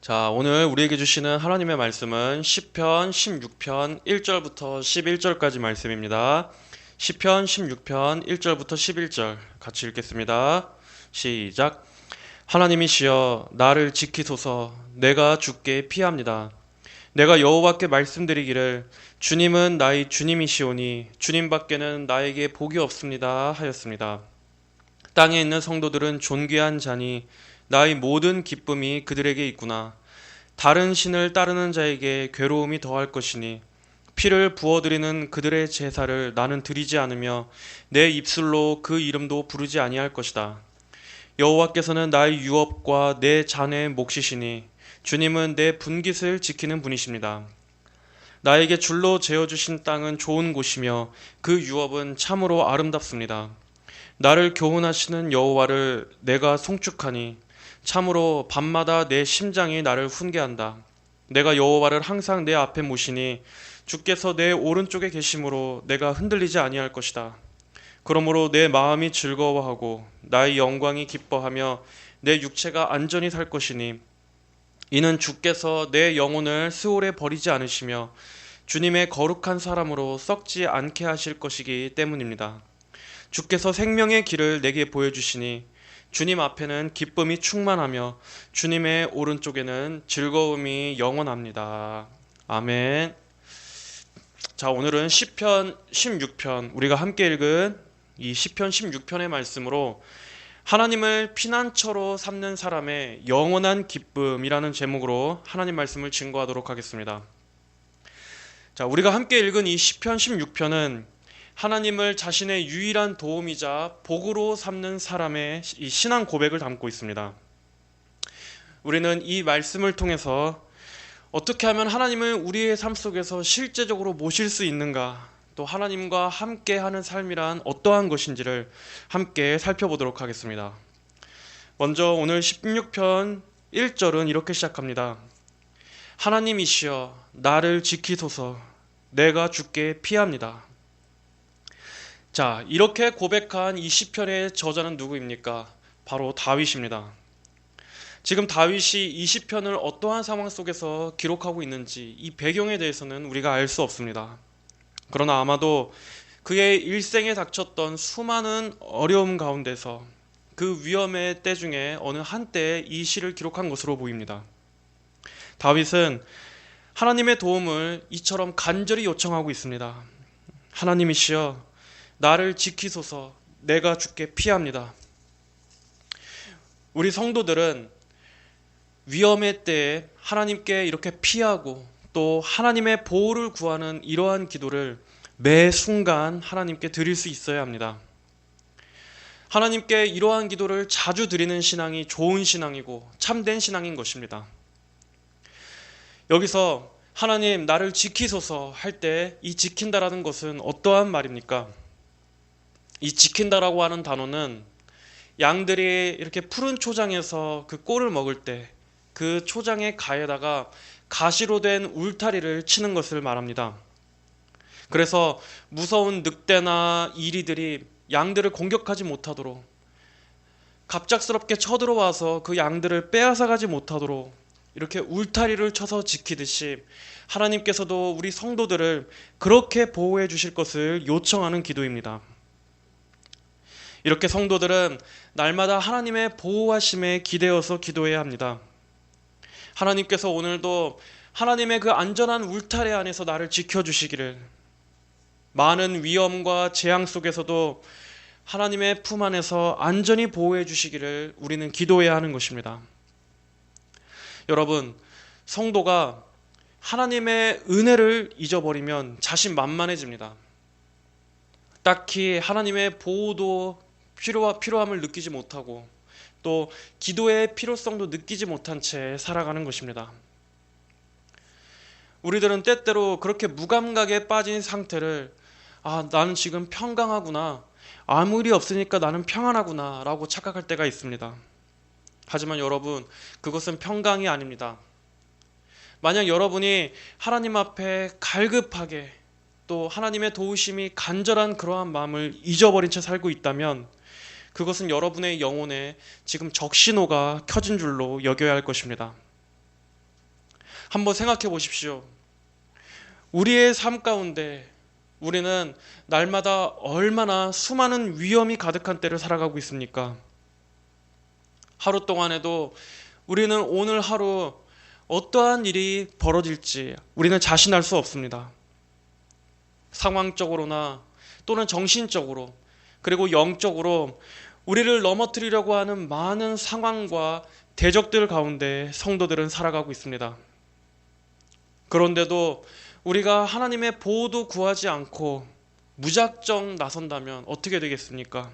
자, 오늘 우리에게 주시는 하나님의 말씀은 시편 16편 1절부터 11절까지 말씀입니다. 시편 16편 1절부터 11절 같이 읽겠습니다. 시작. 하나님이시여 나를 지키소서. 내가 주께 피합니다. 내가 여호와께 말씀드리기를 주님은 나의 주님이시오니 주님밖에는 나에게 복이 없습니다 하였습니다. 땅에 있는 성도들은 존귀한 자니 나의 모든 기쁨이 그들에게 있구나. 다른 신을 따르는 자에게 괴로움이 더할 것이니 피를 부어드리는 그들의 제사를 나는 드리지 않으며 내 입술로 그 이름도 부르지 아니할 것이다. 여호와께서는 나의 유업과 내 잔의 몫이시니 주님은 내 분깃을 지키는 분이십니다. 나에게 줄로 재어주신 땅은 좋은 곳이며 그 유업은 참으로 아름답습니다. 나를 교훈하시는 여호와를 내가 송축하니 참으로 밤마다 내 심장이 나를 훈계한다. 내가 여호와를 항상 내 앞에 모시니 주께서 내 오른쪽에 계심으로 내가 흔들리지 아니할 것이다. 그러므로 내 마음이 즐거워하고 나의 영광이 기뻐하며 내 육체가 안전히 살 것이니 이는 주께서 내 영혼을 스올에 버리지 않으시며 주님의 거룩한 사람으로 썩지 않게 하실 것이기 때문입니다. 주께서 생명의 길을 내게 보여주시니 주님 앞에는 기쁨이 충만하며 주님의 오른쪽에는 즐거움이 영원합니다. 아멘. 자, 오늘은 시편 16편, 우리가 함께 읽은 이 시편 16편의 말씀으로 하나님을 피난처로 삼는 사람의 영원한 기쁨이라는 제목으로 하나님 말씀을 증거하도록 하겠습니다. 자, 우리가 함께 읽은 이 시편 16편은 하나님을 자신의 유일한 도움이자 복으로 삼는 사람의 이 신앙 고백을 담고 있습니다. 우리는 이 말씀을 통해서 어떻게 하면 하나님을 우리의 삶 속에서 실제적으로 모실 수 있는가, 또 하나님과 함께하는 삶이란 어떠한 것인지를 함께 살펴보도록 하겠습니다. 먼저 오늘 16편 1절은 이렇게 시작합니다. 하나님이시여 나를 지키소서. 내가 주께 피합니다. 자, 이렇게 고백한 이 시편의 저자는 누구입니까? 바로 다윗입니다. 지금 다윗이 이 시편을 어떠한 상황 속에서 기록하고 있는지 이 배경에 대해서는 우리가 알 수 없습니다. 그러나 아마도 그의 일생에 닥쳤던 수많은 어려움 가운데서 그 위험의 때 중에 어느 한때에 이 시를 기록한 것으로 보입니다. 다윗은 하나님의 도움을 이처럼 간절히 요청하고 있습니다. 하나님이시여 나를 지키소서. 내가 주께 피합니다. 우리 성도들은 위험의 때에 하나님께 이렇게 피하고 또 하나님의 보호를 구하는 이러한 기도를 매 순간 하나님께 드릴 수 있어야 합니다. 하나님께 이러한 기도를 자주 드리는 신앙이 좋은 신앙이고 참된 신앙인 것입니다. 여기서 하나님 나를 지키소서 할 때 이 지킨다라는 것은 어떠한 말입니까? 이 지킨다라고 하는 단어는 양들이 이렇게 푸른 초장에서 그 꼴을 먹을 때 그 초장의 가에다가 가시로 된 울타리를 치는 것을 말합니다. 그래서 무서운 늑대나 이리들이 양들을 공격하지 못하도록, 갑작스럽게 쳐들어와서 그 양들을 빼앗아가지 못하도록 이렇게 울타리를 쳐서 지키듯이 하나님께서도 우리 성도들을 그렇게 보호해 주실 것을 요청하는 기도입니다. 이렇게 성도들은 날마다 하나님의 보호하심에 기대어서 기도해야 합니다. 하나님께서 오늘도 하나님의 그 안전한 울타리 안에서 나를 지켜주시기를, 많은 위험과 재앙 속에서도 하나님의 품 안에서 안전히 보호해 주시기를 우리는 기도해야 하는 것입니다. 여러분, 성도가 하나님의 은혜를 잊어버리면 자신만만해집니다. 딱히 하나님의 보호도 필요함을 느끼지 못하고 또 기도의 필요성도 느끼지 못한 채 살아가는 것입니다. 우리들은 때때로 그렇게 무감각에 빠진 상태를 나는 지금 평강하구나, 아무 일이 없으니까 나는 평안하구나 라고 착각할 때가 있습니다. 하지만 여러분, 그것은 평강이 아닙니다. 만약 여러분이 하나님 앞에 갈급하게 또 하나님의 도우심이 간절한 그러한 마음을 잊어버린 채 살고 있다면 그것은 여러분의 영혼에 지금 적신호가 켜진 줄로 여겨야 할 것입니다. 한번 생각해 보십시오. 우리의 삶 가운데 우리는 날마다 얼마나 수많은 위험이 가득한 때를 살아가고 있습니까? 하루 동안에도 우리는 오늘 하루 어떠한 일이 벌어질지 우리는 자신할 수 없습니다. 상황적으로나 또는 정신적으로 그리고 영적으로 우리를 넘어뜨리려고 하는 많은 상황과 대적들 가운데 성도들은 살아가고 있습니다. 그런데도 우리가 하나님의 보호도 구하지 않고 무작정 나선다면 어떻게 되겠습니까?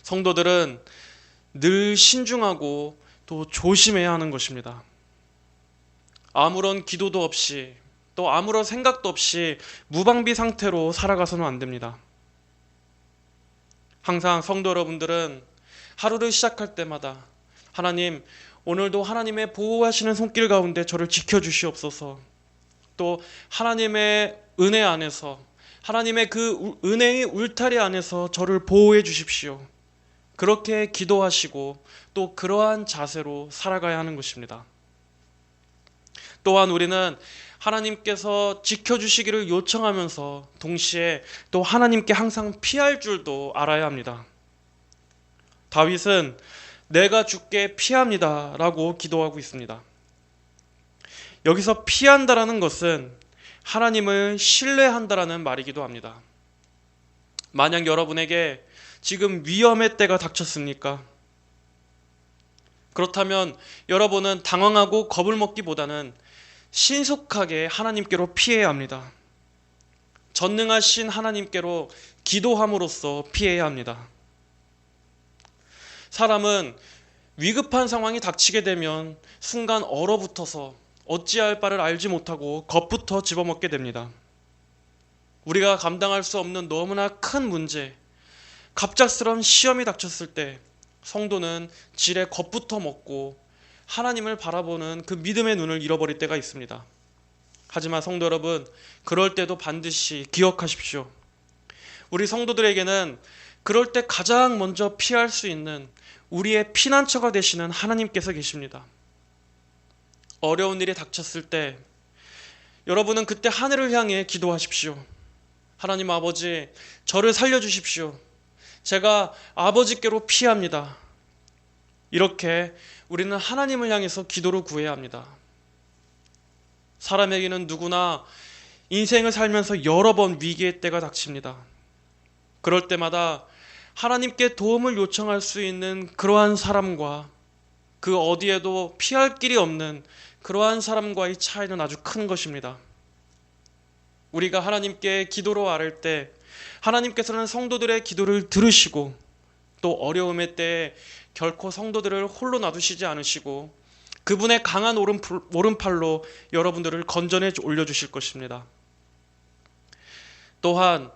성도들은 늘 신중하고 또 조심해야 하는 것입니다. 아무런 기도도 없이 또 아무런 생각도 없이 무방비 상태로 살아가서는 안 됩니다. 항상 성도 여러분들은 하루를 시작할 때마다 하나님, 오늘도 하나님의 보호하시는 손길 가운데 저를 지켜주시옵소서. 또 하나님의 은혜 안에서 하나님의 그 은혜의 울타리 안에서 저를 보호해 주십시오. 그렇게 기도하시고 또 그러한 자세로 살아가야 하는 것입니다. 또한 우리는 하나님께서 지켜주시기를 요청하면서 동시에 또 하나님께 항상 피할 줄도 알아야 합니다. 다윗은 내가 주께 피합니다 라고 기도하고 있습니다. 여기서 피한다라는 것은 하나님을 신뢰한다라는 말이기도 합니다. 만약 여러분에게 지금 위험의 때가 닥쳤습니까? 그렇다면 여러분은 당황하고 겁을 먹기보다는 신속하게 하나님께로 피해야 합니다. 전능하신 하나님께로 기도함으로써 피해야 합니다. 사람은 위급한 상황이 닥치게 되면 순간 얼어붙어서 어찌할 바를 알지 못하고 겁부터 집어먹게 됩니다. 우리가 감당할 수 없는 너무나 큰 문제, 갑작스러운 시험이 닥쳤을 때 성도는 지레 겁부터 먹고 하나님을 바라보는 그 믿음의 눈을 잃어버릴 때가 있습니다. 하지만 성도 여러분, 그럴 때도 반드시 기억하십시오. 우리 성도들에게는 그럴 때 가장 먼저 피할 수 있는 우리의 피난처가 되시는 하나님께서 계십니다. 어려운 일이 닥쳤을 때 여러분은 그때 하늘을 향해 기도하십시오. 하나님 아버지, 저를 살려주십시오. 제가 아버지께로 피합니다. 이렇게 우리는 하나님을 향해서 기도를 구해야 합니다. 사람에게는 누구나 인생을 살면서 여러 번 위기의 때가 닥칩니다. 그럴 때마다 하나님께 도움을 요청할 수 있는 그러한 사람과 그 어디에도 피할 길이 없는 그러한 사람과의 차이는 아주 큰 것입니다. 우리가 하나님께 기도로 아뢰을 때 하나님께서는 성도들의 기도를 들으시고 또 어려움의 때에 결코 성도들을 홀로 놔두시지 않으시고 그분의 강한 오른팔로 여러분들을 건전해 올려주실 것입니다. 또한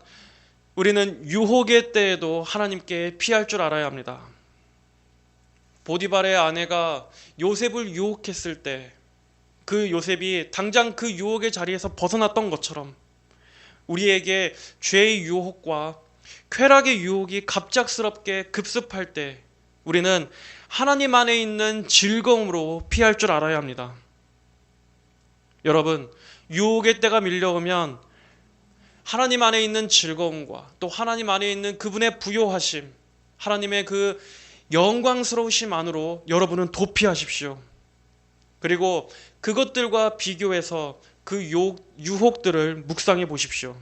우리는 유혹의 때에도 하나님께 피할 줄 알아야 합니다. 보디발의 아내가 요셉을 유혹했을 때 그 요셉이 당장 그 유혹의 자리에서 벗어났던 것처럼 우리에게 죄의 유혹과 쾌락의 유혹이 갑작스럽게 급습할 때 우리는 하나님 안에 있는 즐거움으로 피할 줄 알아야 합니다. 여러분, 유혹의 때가 밀려오면 하나님 안에 있는 즐거움과 또 하나님 안에 있는 그분의 부요하심, 하나님의 그 영광스러우심 안으로 여러분은 도피하십시오. 그리고 그것들과 비교해서 그 유혹들을 묵상해 보십시오.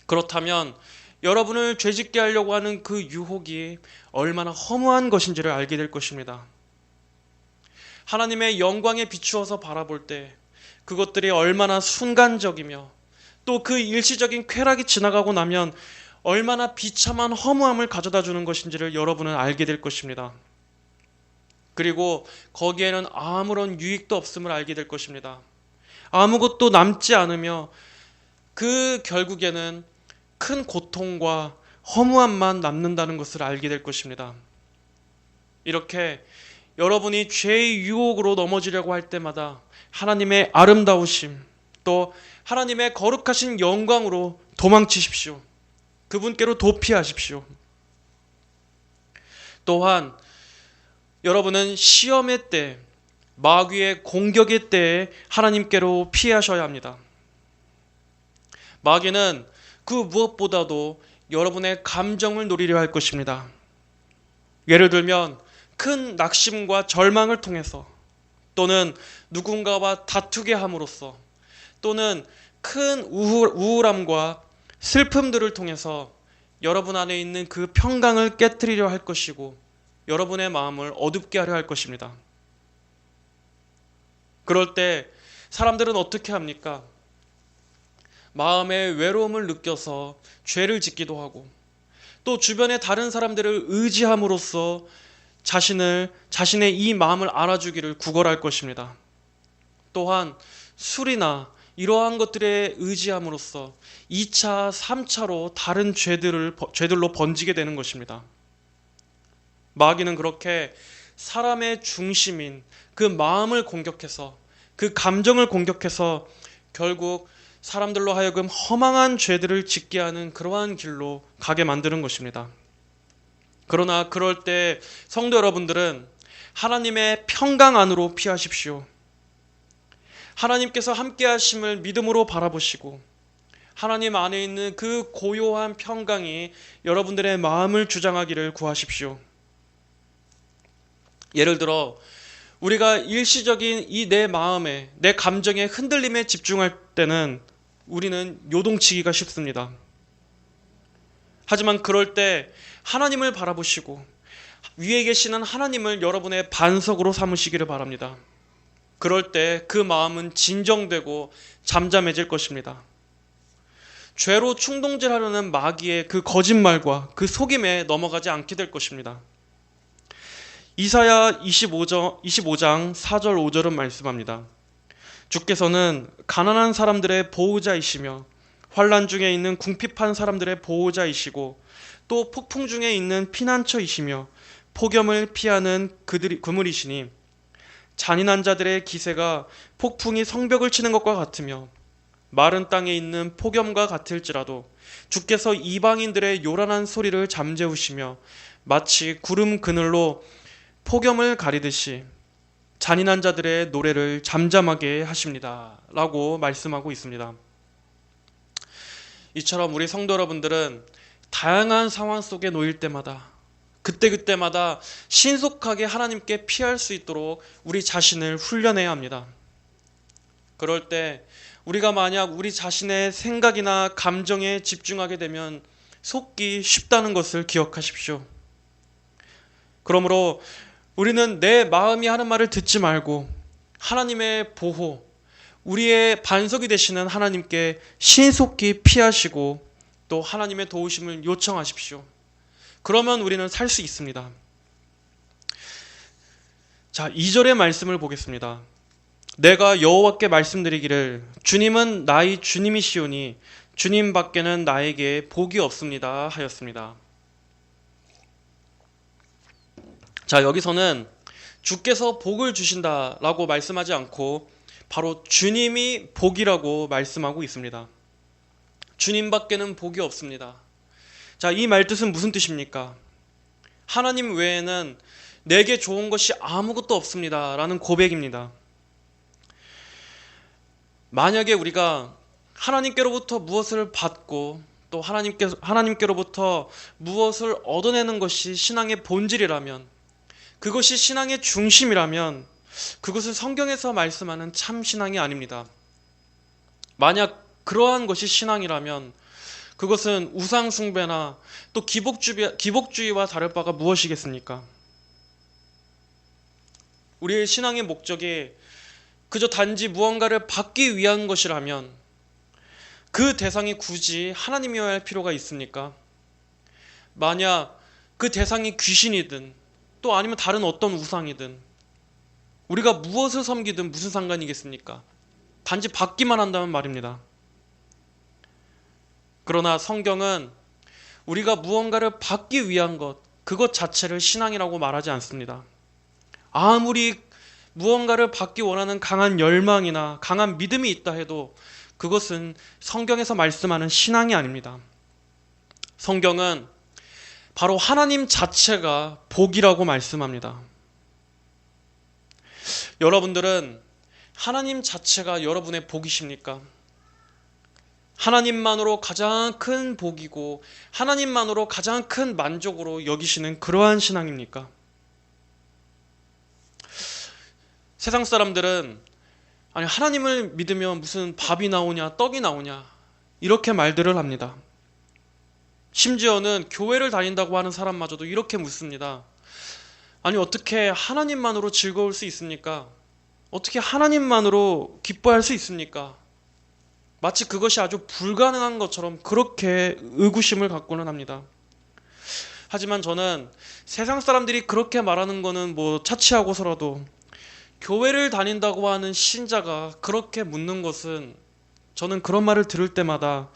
그렇다면 여러분을 죄짓게 하려고 하는 그 유혹이 얼마나 허무한 것인지를 알게 될 것입니다. 하나님의 영광에 비추어서 바라볼 때 그것들이 얼마나 순간적이며 또 그 일시적인 쾌락이 지나가고 나면 얼마나 비참한 허무함을 가져다 주는 것인지를 여러분은 알게 될 것입니다. 그리고 거기에는 아무런 유익도 없음을 알게 될 것입니다. 아무것도 남지 않으며 그 결국에는 큰 고통과 허무함만 남는다는 것을 알게 될 것입니다. 이렇게 여러분이 죄의 유혹으로 넘어지려고 할 때마다 하나님의 아름다우심 또 하나님의 거룩하신 영광으로 도망치십시오. 그분께로 도피하십시오. 또한 여러분은 시험의 때 마귀의 공격의 때에 하나님께로 피하셔야 합니다. 마귀는 그 무엇보다도 여러분의 감정을 노리려 할 것입니다. 예를 들면 큰 낙심과 절망을 통해서, 또는 누군가와 다투게 함으로써, 또는 큰 우울함과 슬픔들을 통해서 여러분 안에 있는 그 평강을 깨트리려 할 것이고, 여러분의 마음을 어둡게 하려 할 것입니다. 그럴 때 사람들은 어떻게 합니까? 마음의 외로움을 느껴서 죄를 짓기도 하고, 또 주변의 다른 사람들을 의지함으로써 자신의 이 마음을 알아주기를 구걸할 것입니다. 또한 술이나 이러한 것들에 의지함으로써 2차, 3차로 다른 죄들로 번지게 되는 것입니다. 마귀는 그렇게 사람의 중심인 그 마음을 공격해서, 그 감정을 공격해서 결국 사람들로 하여금 허망한 죄들을 짓게 하는 그러한 길로 가게 만드는 것입니다. 그러나 그럴 때 성도 여러분들은 하나님의 평강 안으로 피하십시오. 하나님께서 함께 하심을 믿음으로 바라보시고, 하나님 안에 있는 그 고요한 평강이 여러분들의 마음을 주장하기를 구하십시오. 예를 들어 우리가 일시적인 이 내 마음에, 내 감정의 흔들림에 집중할 때는 우리는 요동치기가 쉽습니다. 하지만 그럴 때 하나님을 바라보시고 위에 계시는 하나님을 여러분의 반석으로 삼으시기를 바랍니다. 그럴 때 그 마음은 진정되고 잠잠해질 것입니다. 죄로 충동질하려는 마귀의 그 거짓말과 그 속임에 넘어가지 않게 될 것입니다. 이사야 25장 4절 5절은 말씀합니다. 주께서는 가난한 사람들의 보호자이시며 환난 중에 있는 궁핍한 사람들의 보호자이시고, 또 폭풍 중에 있는 피난처이시며 폭염을 피하는 그물이시니, 잔인한 자들의 기세가 폭풍이 성벽을 치는 것과 같으며 마른 땅에 있는 폭염과 같을지라도 주께서 이방인들의 요란한 소리를 잠재우시며 마치 구름 그늘로 폭염을 가리듯이 잔인한 자들의 노래를 잠잠하게 하십니다 라고 말씀하고 있습니다. 이처럼 우리 성도 여러분들은 다양한 상황 속에 놓일 때마다, 그때마다 신속하게 하나님께 피할 수 있도록 우리 자신을 훈련해야 합니다. 그럴 때 우리가 만약 우리 자신의 생각이나 감정에 집중하게 되면 속기 쉽다는 것을 기억하십시오. 그러므로 우리는 내 마음이 하는 말을 듣지 말고 하나님의 보호, 우리의 반석이 되시는 하나님께 신속히 피하시고 또 하나님의 도우심을 요청하십시오. 그러면 우리는 살 수 있습니다. 자, 2절의 말씀을 보겠습니다. 내가 여호와께 말씀드리기를 주님은 나의 주님이시오니 주님 밖에는 나에게 복이 없습니다 하였습니다. 자, 여기서는 주께서 복을 주신다라고 말씀하지 않고 바로 주님이 복이라고 말씀하고 있습니다. 주님 밖에는 복이 없습니다. 자, 이 말뜻은 무슨 뜻입니까? 하나님 외에는 내게 좋은 것이 아무것도 없습니다 라는 고백입니다. 만약에 우리가 하나님께로부터 무엇을 받고 또 하나님께로부터 무엇을 얻어내는 것이 신앙의 본질이라면, 그것이 신앙의 중심이라면 그것은 성경에서 말씀하는 참 신앙이 아닙니다. 만약 그러한 것이 신앙이라면 그것은 우상 숭배나 또 기복주의와 다를 바가 무엇이겠습니까? 우리의 신앙의 목적이 그저 단지 무언가를 받기 위한 것이라면 그 대상이 굳이 하나님이어야 할 필요가 있습니까? 만약 그 대상이 귀신이든 또 아니면 다른 어떤 우상이든 우리가 무엇을 섬기든 무슨 상관이겠습니까? 단지 받기만 한다면 말입니다. 그러나 성경은 우리가 무언가를 받기 위한 것, 그것 자체를 신앙이라고 말하지 않습니다. 아무리 무언가를 받기 원하는 강한 열망이나 강한 믿음이 있다 해도 그것은 성경에서 말씀하는 신앙이 아닙니다. 성경은 바로 하나님 자체가 복이라고 말씀합니다. 여러분들은 하나님 자체가 여러분의 복이십니까? 하나님만으로 가장 큰 복이고 하나님만으로 가장 큰 만족으로 여기시는 그러한 신앙입니까? 세상 사람들은 아니 하나님을 믿으면 무슨 밥이 나오냐 떡이 나오냐 이렇게 말들을 합니다. 심지어는 교회를 다닌다고 하는 사람마저도 이렇게 묻습니다. 아니 어떻게 하나님만으로 즐거울 수 있습니까? 어떻게 하나님만으로 기뻐할 수 있습니까? 마치 그것이 아주 불가능한 것처럼 그렇게 의구심을 갖고는 합니다. 하지만 저는 세상 사람들이 그렇게 말하는 거는 뭐 차치하고서라도 교회를 다닌다고 하는 신자가 그렇게 묻는 것은 저는 그런 말을 들을 때마다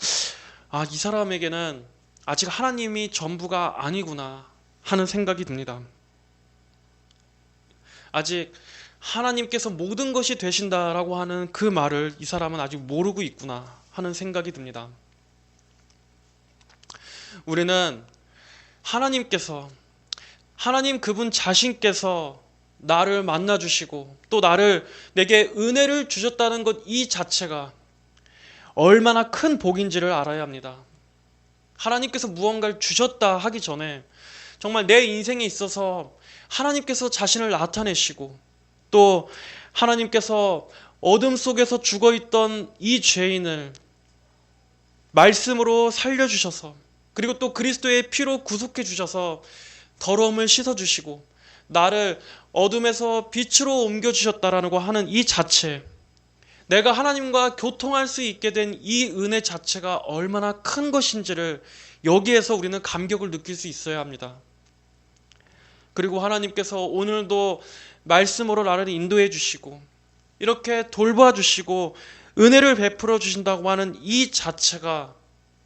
이 사람에게는 아직 하나님이 전부가 아니구나 하는 생각이 듭니다. 아직 하나님께서 모든 것이 되신다라고 하는 그 말을 이 사람은 아직 모르고 있구나 하는 생각이 듭니다. 우리는 하나님께서 하나님 그분 자신께서 나를 만나 주시고 또 내게 은혜를 주셨다는 것 이 자체가 얼마나 큰 복인지를 알아야 합니다. 하나님께서 무언가를 주셨다 하기 전에 정말 내 인생에 있어서 하나님께서 자신을 나타내시고 또 하나님께서 어둠 속에서 죽어있던 이 죄인을 말씀으로 살려주셔서 그리고 또 그리스도의 피로 구속해 주셔서 더러움을 씻어주시고 나를 어둠에서 빛으로 옮겨주셨다라고 하는 이 자체, 내가 하나님과 교통할 수 있게 된 이 은혜 자체가 얼마나 큰 것인지를 여기에서 우리는 감격을 느낄 수 있어야 합니다. 그리고 하나님께서 오늘도 말씀으로 나를 인도해 주시고 이렇게 돌봐 주시고 은혜를 베풀어 주신다고 하는 이 자체가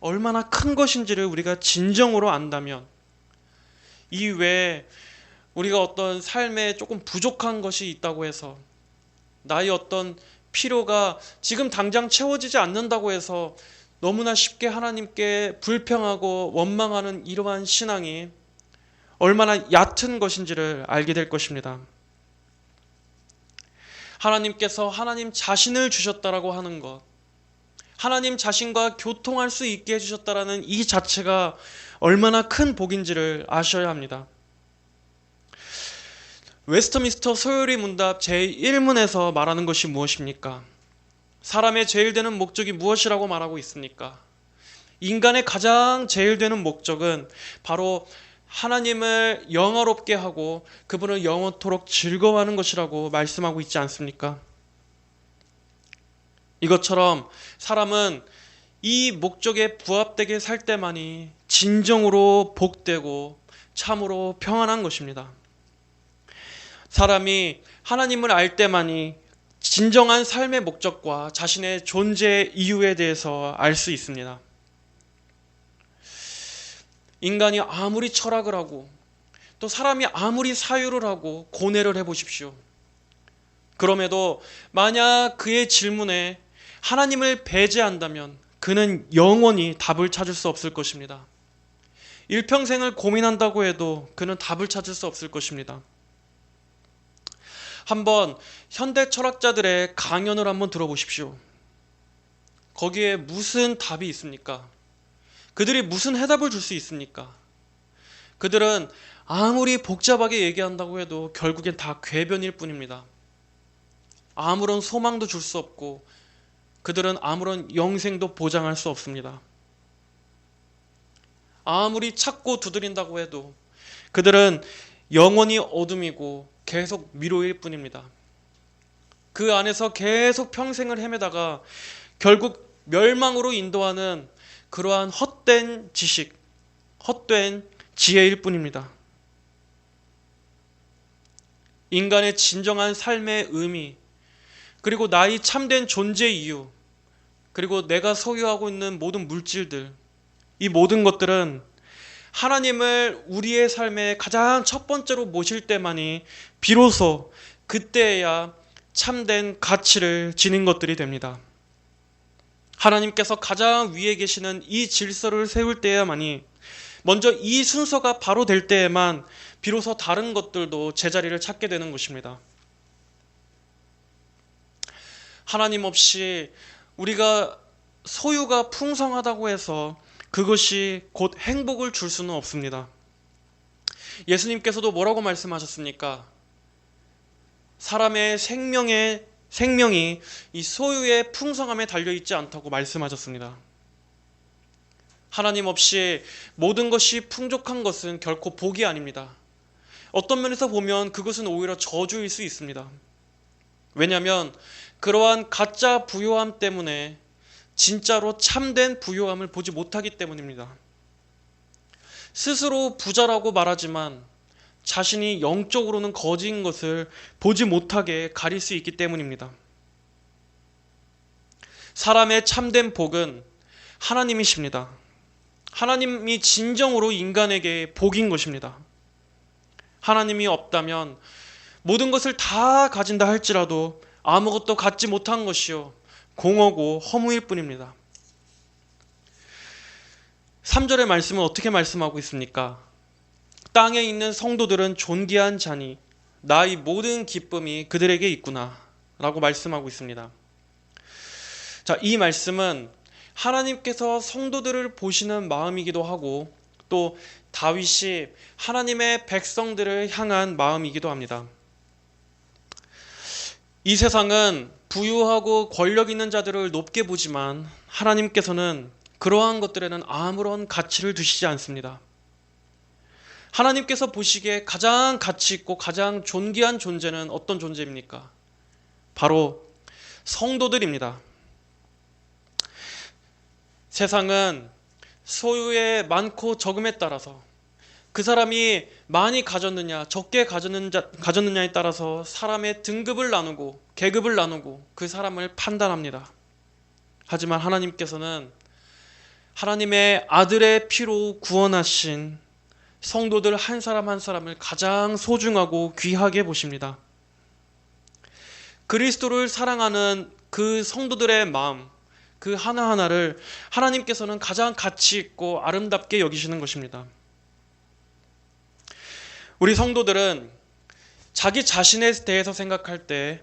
얼마나 큰 것인지를 우리가 진정으로 안다면 이 외에 우리가 어떤 삶에 조금 부족한 것이 있다고 해서 나의 어떤 필요가 지금 당장 채워지지 않는다고 해서 너무나 쉽게 하나님께 불평하고 원망하는 이러한 신앙이 얼마나 얕은 것인지를 알게 될 것입니다. 하나님께서 하나님 자신을 주셨다라고 하는 것, 하나님 자신과 교통할 수 있게 해주셨다라는 이 자체가 얼마나 큰 복인지를 아셔야 합니다. 웨스트민스터 소요리 문답 제1문에서 말하는 것이 무엇입니까? 사람의 제일 되는 목적이 무엇이라고 말하고 있습니까? 인간의 가장 제일 되는 목적은 바로 하나님을 영화롭게 하고 그분을 영원토록 즐거워하는 것이라고 말씀하고 있지 않습니까? 이것처럼 사람은 이 목적에 부합되게 살 때만이 진정으로 복되고 참으로 평안한 것입니다. 사람이 하나님을 알 때만이 진정한 삶의 목적과 자신의 존재 이유에 대해서 알 수 있습니다. 인간이 아무리 철학을 하고 또 사람이 아무리 사유를 하고 고뇌를 해보십시오. 그럼에도 만약 그의 질문에 하나님을 배제한다면 그는 영원히 답을 찾을 수 없을 것입니다. 일평생을 고민한다고 해도 그는 답을 찾을 수 없을 것입니다. 한번 현대 철학자들의 강연을 한번 들어보십시오. 거기에 무슨 답이 있습니까? 그들이 무슨 해답을 줄 수 있습니까? 그들은 아무리 복잡하게 얘기한다고 해도 결국엔 다 궤변일 뿐입니다. 아무런 소망도 줄 수 없고 그들은 아무런 영생도 보장할 수 없습니다. 아무리 찾고 두드린다고 해도 그들은 영원히 어둠이고 계속 미로일 뿐입니다. 그 안에서 계속 평생을 헤매다가 결국 멸망으로 인도하는 그러한 헛된 지식, 헛된 지혜일 뿐입니다. 인간의 진정한 삶의 의미, 그리고 나의 참된 존재 이유, 그리고 내가 소유하고 있는 모든 물질들, 이 모든 것들은 하나님을 우리의 삶에 가장 첫 번째로 모실 때만이 비로소 그때야 참된 가치를 지닌 것들이 됩니다. 하나님께서 가장 위에 계시는 이 질서를 세울 때야만이 먼저 이 순서가 바로 될 때에만 비로소 다른 것들도 제자리를 찾게 되는 것입니다. 하나님 없이 우리가 소유가 풍성하다고 해서 그것이 곧 행복을 줄 수는 없습니다. 예수님께서도 뭐라고 말씀하셨습니까? 사람의 생명이 이 소유의 풍성함에 달려있지 않다고 말씀하셨습니다. 하나님 없이 모든 것이 풍족한 것은 결코 복이 아닙니다. 어떤 면에서 보면 그것은 오히려 저주일 수 있습니다. 왜냐하면 그러한 가짜 부요함 때문에 진짜로 참된 부요함을 보지 못하기 때문입니다. 스스로 부자라고 말하지만 자신이 영적으로는 거지인 것을 보지 못하게 가릴 수 있기 때문입니다. 사람의 참된 복은 하나님이십니다. 하나님이 진정으로 인간에게 복인 것입니다. 하나님이 없다면 모든 것을 다 가진다 할지라도 아무것도 갖지 못한 것이요 공허고 허무일 뿐입니다. 3절의 말씀은 어떻게 말씀하고 있습니까? 땅에 있는 성도들은 존귀한 자니 나의 모든 기쁨이 그들에게 있구나 라고 말씀하고 있습니다. 자, 이 말씀은 하나님께서 성도들을 보시는 마음이기도 하고 또 다윗이 하나님의 백성들을 향한 마음이기도 합니다. 이 세상은 부유하고 권력 있는 자들을 높게 보지만 하나님께서는 그러한 것들에는 아무런 가치를 두시지 않습니다. 하나님께서 보시기에 가장 가치 있고 가장 존귀한 존재는 어떤 존재입니까? 바로 성도들입니다. 세상은 소유의 많고 적음에 따라서 그 사람이 많이 가졌느냐 적게 가졌느냐에 따라서 사람의 등급을 나누고 계급을 나누고 그 사람을 판단합니다. 하지만 하나님께서는 하나님의 아들의 피로 구원하신 성도들 한 사람 한 사람을 가장 소중하고 귀하게 보십니다. 그리스도를 사랑하는 그 성도들의 마음, 그 하나하나를 하나님께서는 가장 가치 있고 아름답게 여기시는 것입니다. 우리 성도들은 자기 자신에 대해서 생각할 때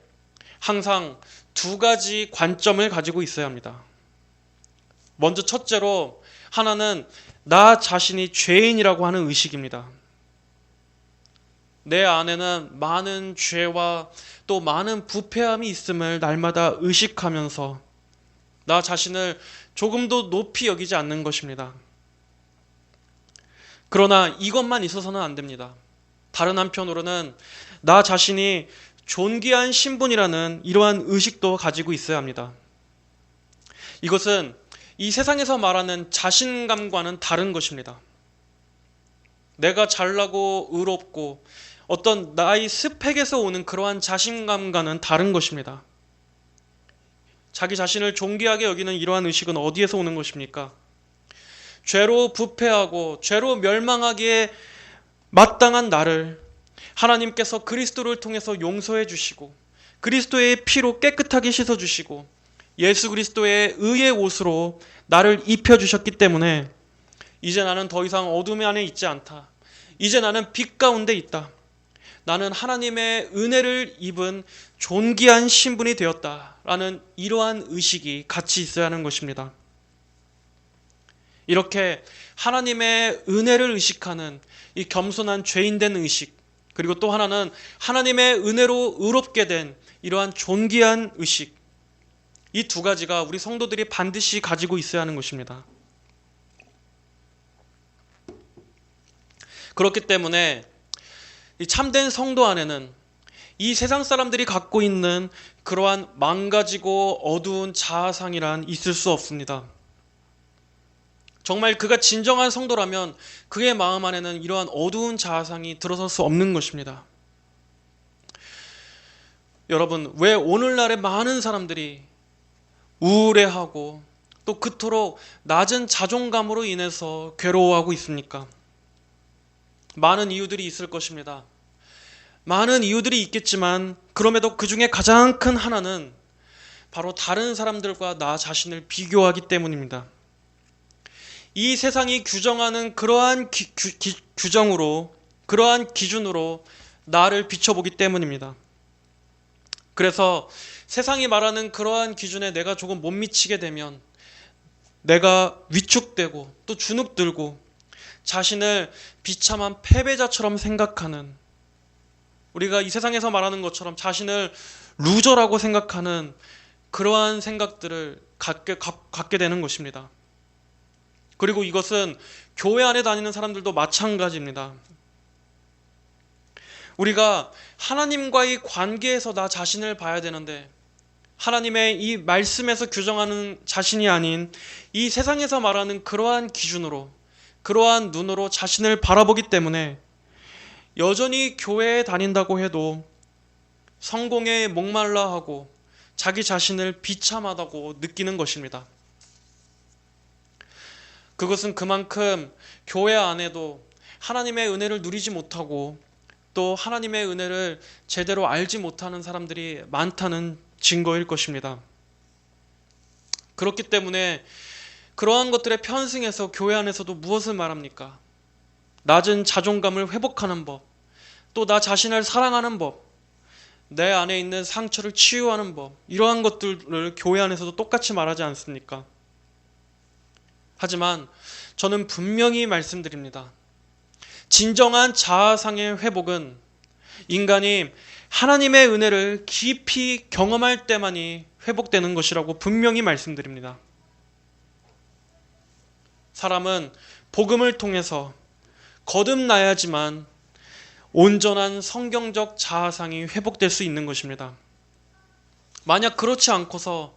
항상 두 가지 관점을 가지고 있어야 합니다. 먼저 첫째로 하나는 나 자신이 죄인이라고 하는 의식입니다. 내 안에는 많은 죄와 또 많은 부패함이 있음을 날마다 의식하면서 나 자신을 조금도 높이 여기지 않는 것입니다. 그러나 이것만 있어서는 안 됩니다. 다른 한편으로는 나 자신이 존귀한 신분이라는 이러한 의식도 가지고 있어야 합니다. 이것은 이 세상에서 말하는 자신감과는 다른 것입니다. 내가 잘나고 의롭고 어떤 나의 스펙에서 오는 그러한 자신감과는 다른 것입니다. 자기 자신을 존귀하게 여기는 이러한 의식은 어디에서 오는 것입니까? 죄로 부패하고 죄로 멸망하기에 마땅한 나를 하나님께서 그리스도를 통해서 용서해 주시고 그리스도의 피로 깨끗하게 씻어 주시고 예수 그리스도의 의의 옷으로 나를 입혀 주셨기 때문에 이제 나는 더 이상 어둠 안에 있지 않다. 이제 나는 빛 가운데 있다. 나는 하나님의 은혜를 입은 존귀한 신분이 되었다라는 이러한 의식이 같이 있어야 하는 것입니다. 이렇게 하나님의 은혜를 의식하는 이 겸손한 죄인된 의식, 그리고 또 하나는 하나님의 은혜로 의롭게 된 이러한 존귀한 의식, 이 두 가지가 우리 성도들이 반드시 가지고 있어야 하는 것입니다. 그렇기 때문에 이 참된 성도 안에는 이 세상 사람들이 갖고 있는 그러한 망가지고 어두운 자아상이란 있을 수 없습니다. 정말 그가 진정한 성도라면 그의 마음 안에는 이러한 어두운 자아상이 들어설 수 없는 것입니다. 여러분, 왜 오늘날의 많은 사람들이 우울해하고 또 그토록 낮은 자존감으로 인해서 괴로워하고 있습니까? 많은 이유들이 있을 것입니다. 많은 이유들이 있겠지만 그럼에도 그 중에 가장 큰 하나는 바로 다른 사람들과 나 자신을 비교하기 때문입니다. 이 세상이 규정하는 그러한 규정으로, 그러한 기준으로 나를 비춰보기 때문입니다. 그래서 세상이 말하는 그러한 기준에 내가 조금 못 미치게 되면 내가 위축되고 또 주눅들고 자신을 비참한 패배자처럼 생각하는, 우리가 이 세상에서 말하는 것처럼 자신을 루저라고 생각하는 그러한 생각들을 갖게 되는 것입니다. 그리고 이것은 교회 안에 다니는 사람들도 마찬가지입니다. 우리가 하나님과의 관계에서 나 자신을 봐야 되는데 하나님의 이 말씀에서 규정하는 자신이 아닌 이 세상에서 말하는 그러한 기준으로, 그러한 눈으로 자신을 바라보기 때문에 여전히 교회에 다닌다고 해도 성공에 목말라 하고 자기 자신을 비참하다고 느끼는 것입니다. 그것은 그만큼 교회 안에도 하나님의 은혜를 누리지 못하고 또 하나님의 은혜를 제대로 알지 못하는 사람들이 많다는 증거일 것입니다. 그렇기 때문에 그러한 것들에 편승해서 교회 안에서도 무엇을 말합니까? 낮은 자존감을 회복하는 법, 또 나 자신을 사랑하는 법, 내 안에 있는 상처를 치유하는 법, 이러한 것들을 교회 안에서도 똑같이 말하지 않습니까? 하지만 저는 분명히 말씀드립니다. 진정한 자아상의 회복은 인간이 하나님의 은혜를 깊이 경험할 때만이 회복되는 것이라고 분명히 말씀드립니다. 사람은 복음을 통해서 거듭나야지만 온전한 성경적 자아상이 회복될 수 있는 것입니다. 만약 그렇지 않고서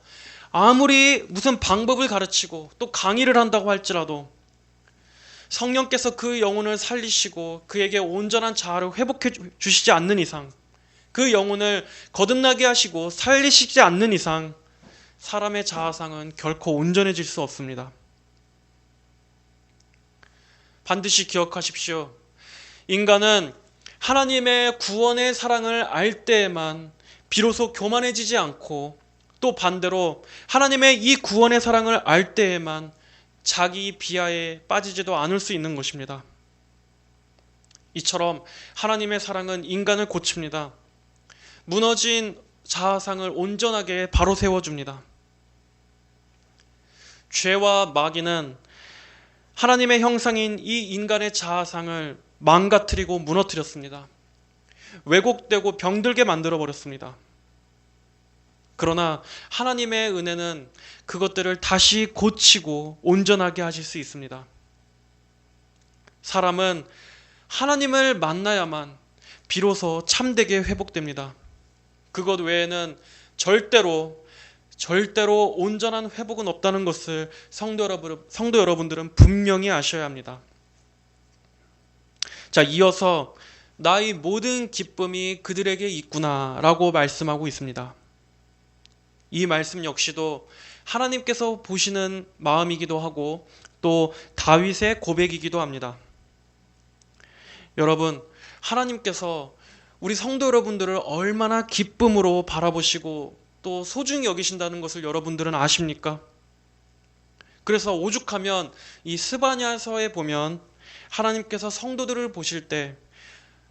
아무리 무슨 방법을 가르치고 또 강의를 한다고 할지라도 성령께서 그 영혼을 살리시고 그에게 온전한 자아를 회복해 주시지 않는 이상, 그 영혼을 거듭나게 하시고 살리시지 않는 이상 사람의 자아상은 결코 온전해질 수 없습니다. 반드시 기억하십시오. 인간은 하나님의 구원의 사랑을 알 때에만 비로소 교만해지지 않고 또 반대로 하나님의 이 구원의 사랑을 알 때에만 자기 비하에 빠지지도 않을 수 있는 것입니다. 이처럼 하나님의 사랑은 인간을 고칩니다. 무너진 자아상을 온전하게 바로 세워줍니다. 죄와 마귀는 하나님의 형상인 이 인간의 자아상을 망가뜨리고 무너뜨렸습니다. 왜곡되고 병들게 만들어버렸습니다. 그러나 하나님의 은혜는 그것들을 다시 고치고 온전하게 하실 수 있습니다. 사람은 하나님을 만나야만 비로소 참되게 회복됩니다. 그것 외에는 절대로 온전한 회복은 없다는 것을 성도 여러분들은 분명히 아셔야 합니다. 자, 이어서 나의 모든 기쁨이 그들에게 있구나 라고 말씀하고 있습니다. 이 말씀 역시도 하나님께서 보시는 마음이기도 하고 또 다윗의 고백이기도 합니다. 여러분, 하나님께서 우리 성도 여러분들을 얼마나 기쁨으로 바라보시고 또 소중히 여기신다는 것을 여러분들은 아십니까? 그래서 오죽하면 이 스바냐서에 보면 하나님께서 성도들을 보실 때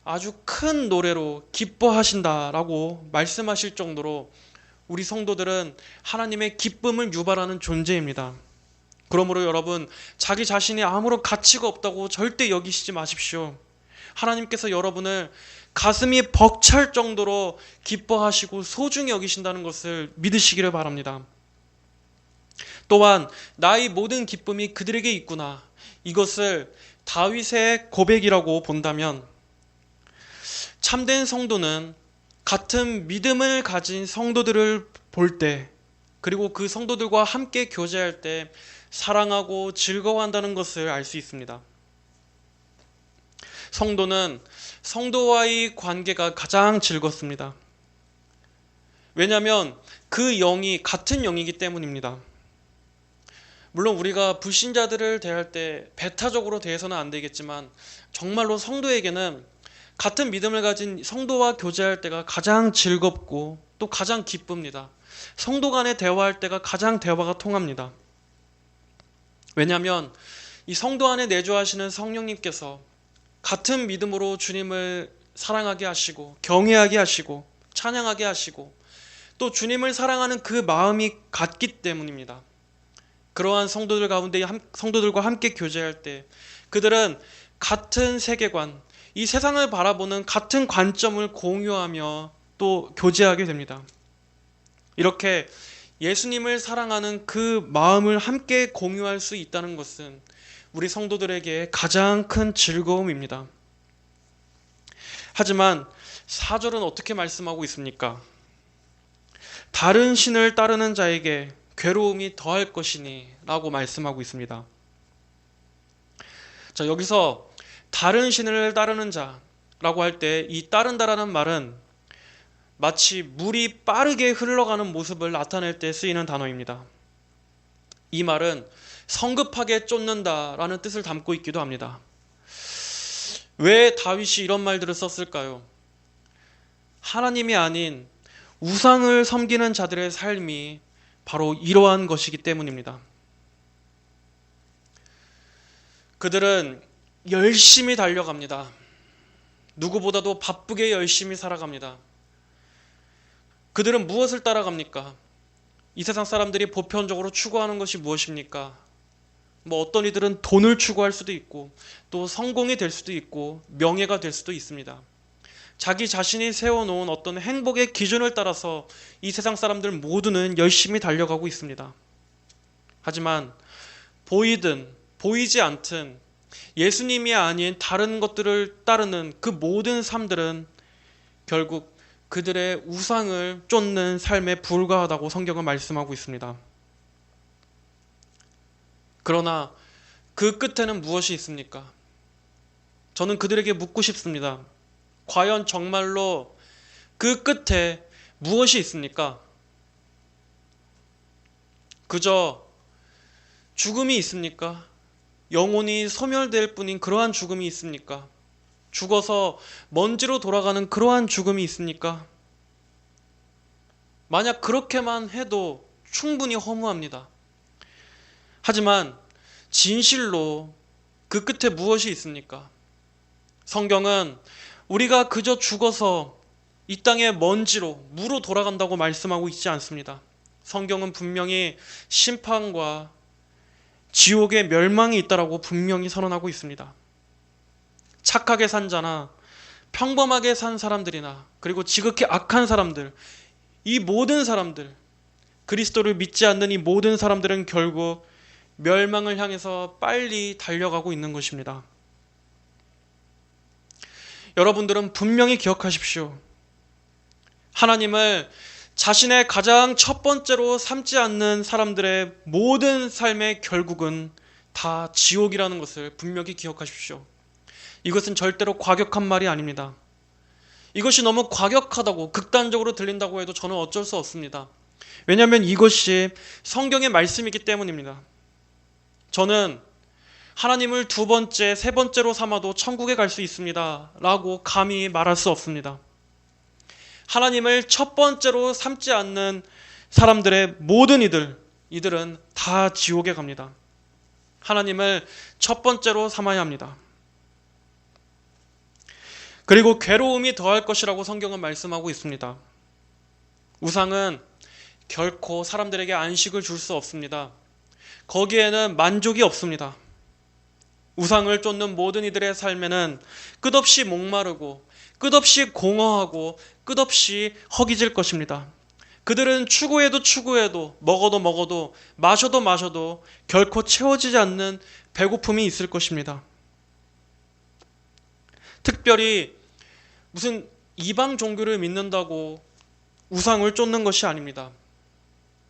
아주 큰 노래로 기뻐하신다라고 말씀하실 정도로 우리 성도들은 하나님의 기쁨을 유발하는 존재입니다. 그러므로 여러분, 자기 자신이 아무런 가치가 없다고 절대 여기시지 마십시오. 하나님께서 여러분을 가슴이 벅찰 정도로 기뻐하시고 소중히 여기신다는 것을 믿으시기를 바랍니다. 또한 나의 모든 기쁨이 그들에게 있구나, 이것을 다윗의 고백이라고 본다면 참된 성도는 같은 믿음을 가진 성도들을 볼 때, 그리고 그 성도들과 함께 교제할 때 사랑하고 즐거워한다는 것을 알 수 있습니다. 성도는 성도와의 관계가 가장 즐겁습니다. 왜냐하면 그 영이 같은 영이기 때문입니다. 물론 우리가 불신자들을 대할 때 배타적으로 대해서는 안 되겠지만 정말로 성도에게는 같은 믿음을 가진 성도와 교제할 때가 가장 즐겁고 또 가장 기쁩니다. 성도 간에 대화할 때가 가장 대화가 통합니다. 왜냐하면 이 성도 안에 내주하시는 성령님께서 같은 믿음으로 주님을 사랑하게 하시고 경외하게 하시고 찬양하게 하시고 또 주님을 사랑하는 그 마음이 같기 때문입니다. 그러한 성도들과 함께 교제할 때 그들은 같은 세계관, 이 세상을 바라보는 같은 관점을 공유하며 또 교제하게 됩니다. 이렇게 예수님을 사랑하는 그 마음을 함께 공유할 수 있다는 것은 우리 성도들에게 가장 큰 즐거움입니다. 하지만 4절은 어떻게 말씀하고 있습니까? 다른 신을 따르는 자에게 괴로움이 더할 것이니 라고 말씀하고 있습니다. 자, 여기서 다른 신을 따르는 자라고 할 때 이 따른다라는 말은 마치 물이 빠르게 흘러가는 모습을 나타낼 때 쓰이는 단어입니다. 이 말은 성급하게 쫓는다라는 뜻을 담고 있기도 합니다. 왜 다윗이 이런 말들을 썼을까요? 하나님이 아닌 우상을 섬기는 자들의 삶이 바로 이러한 것이기 때문입니다. 그들은 열심히 달려갑니다. 누구보다도 바쁘게 열심히 살아갑니다. 그들은 무엇을 따라갑니까? 이 세상 사람들이 보편적으로 추구하는 것이 무엇입니까? 어떤 이들은 돈을 추구할 수도 있고 또 성공이 될 수도 있고 명예가 될 수도 있습니다. 자기 자신이 세워놓은 어떤 행복의 기준을 따라서 이 세상 사람들 모두는 열심히 달려가고 있습니다. 하지만 보이든 보이지 않든 예수님이 아닌 다른 것들을 따르는 그 모든 삶들은 결국 그들의 우상을 쫓는 삶에 불과하다고 성경은 말씀하고 있습니다. 그러나 그 끝에는 무엇이 있습니까? 저는 그들에게 묻고 싶습니다. 과연 정말로 그 끝에 무엇이 있습니까? 그저 죽음이 있습니까? 영혼이 소멸될 뿐인 그러한 죽음이 있습니까? 죽어서 먼지로 돌아가는 그러한 죽음이 있습니까? 만약 그렇게만 해도 충분히 허무합니다. 하지만 진실로 그 끝에 무엇이 있습니까? 성경은 우리가 그저 죽어서 이 땅의 먼지로 무로 돌아간다고 말씀하고 있지 않습니다. 성경은 분명히 심판과 지옥의 멸망이 있다라고 분명히 선언하고 있습니다. 착하게 산 자나 평범하게 산 사람들이나 그리고 지극히 악한 사람들, 이 모든 사람들, 그리스도를 믿지 않는 이 모든 사람들은 결국 멸망을 향해서 빨리 달려가고 있는 것입니다. 여러분들은 분명히 기억하십시오. 하나님을 자신의 가장 첫 번째로 삼지 않는 사람들의 모든 삶의 결국은 다 지옥이라는 것을 분명히 기억하십시오. 이것은 절대로 과격한 말이 아닙니다. 이것이 너무 과격하다고 극단적으로 들린다고 해도 저는 어쩔 수 없습니다. 왜냐하면 이것이 성경의 말씀이기 때문입니다. 저는 하나님을 두 번째, 세 번째로 삼아도 천국에 갈 수 있습니다 라고 감히 말할 수 없습니다. 하나님을 첫 번째로 삼지 않는 사람들의 모든 이들은 다 지옥에 갑니다. 하나님을 첫 번째로 삼아야 합니다. 그리고 괴로움이 더할 것이라고 성경은 말씀하고 있습니다. 우상은 결코 사람들에게 안식을 줄 수 없습니다. 거기에는 만족이 없습니다. 우상을 쫓는 모든 이들의 삶에는 끝없이 목마르고 끝없이 공허하고 끝없이 허기질 것입니다. 그들은 추구해도 먹어도 마셔도 결코 채워지지 않는 배고픔이 있을 것입니다. 특별히 무슨 이방 종교를 믿는다고 우상을 쫓는 것이 아닙니다.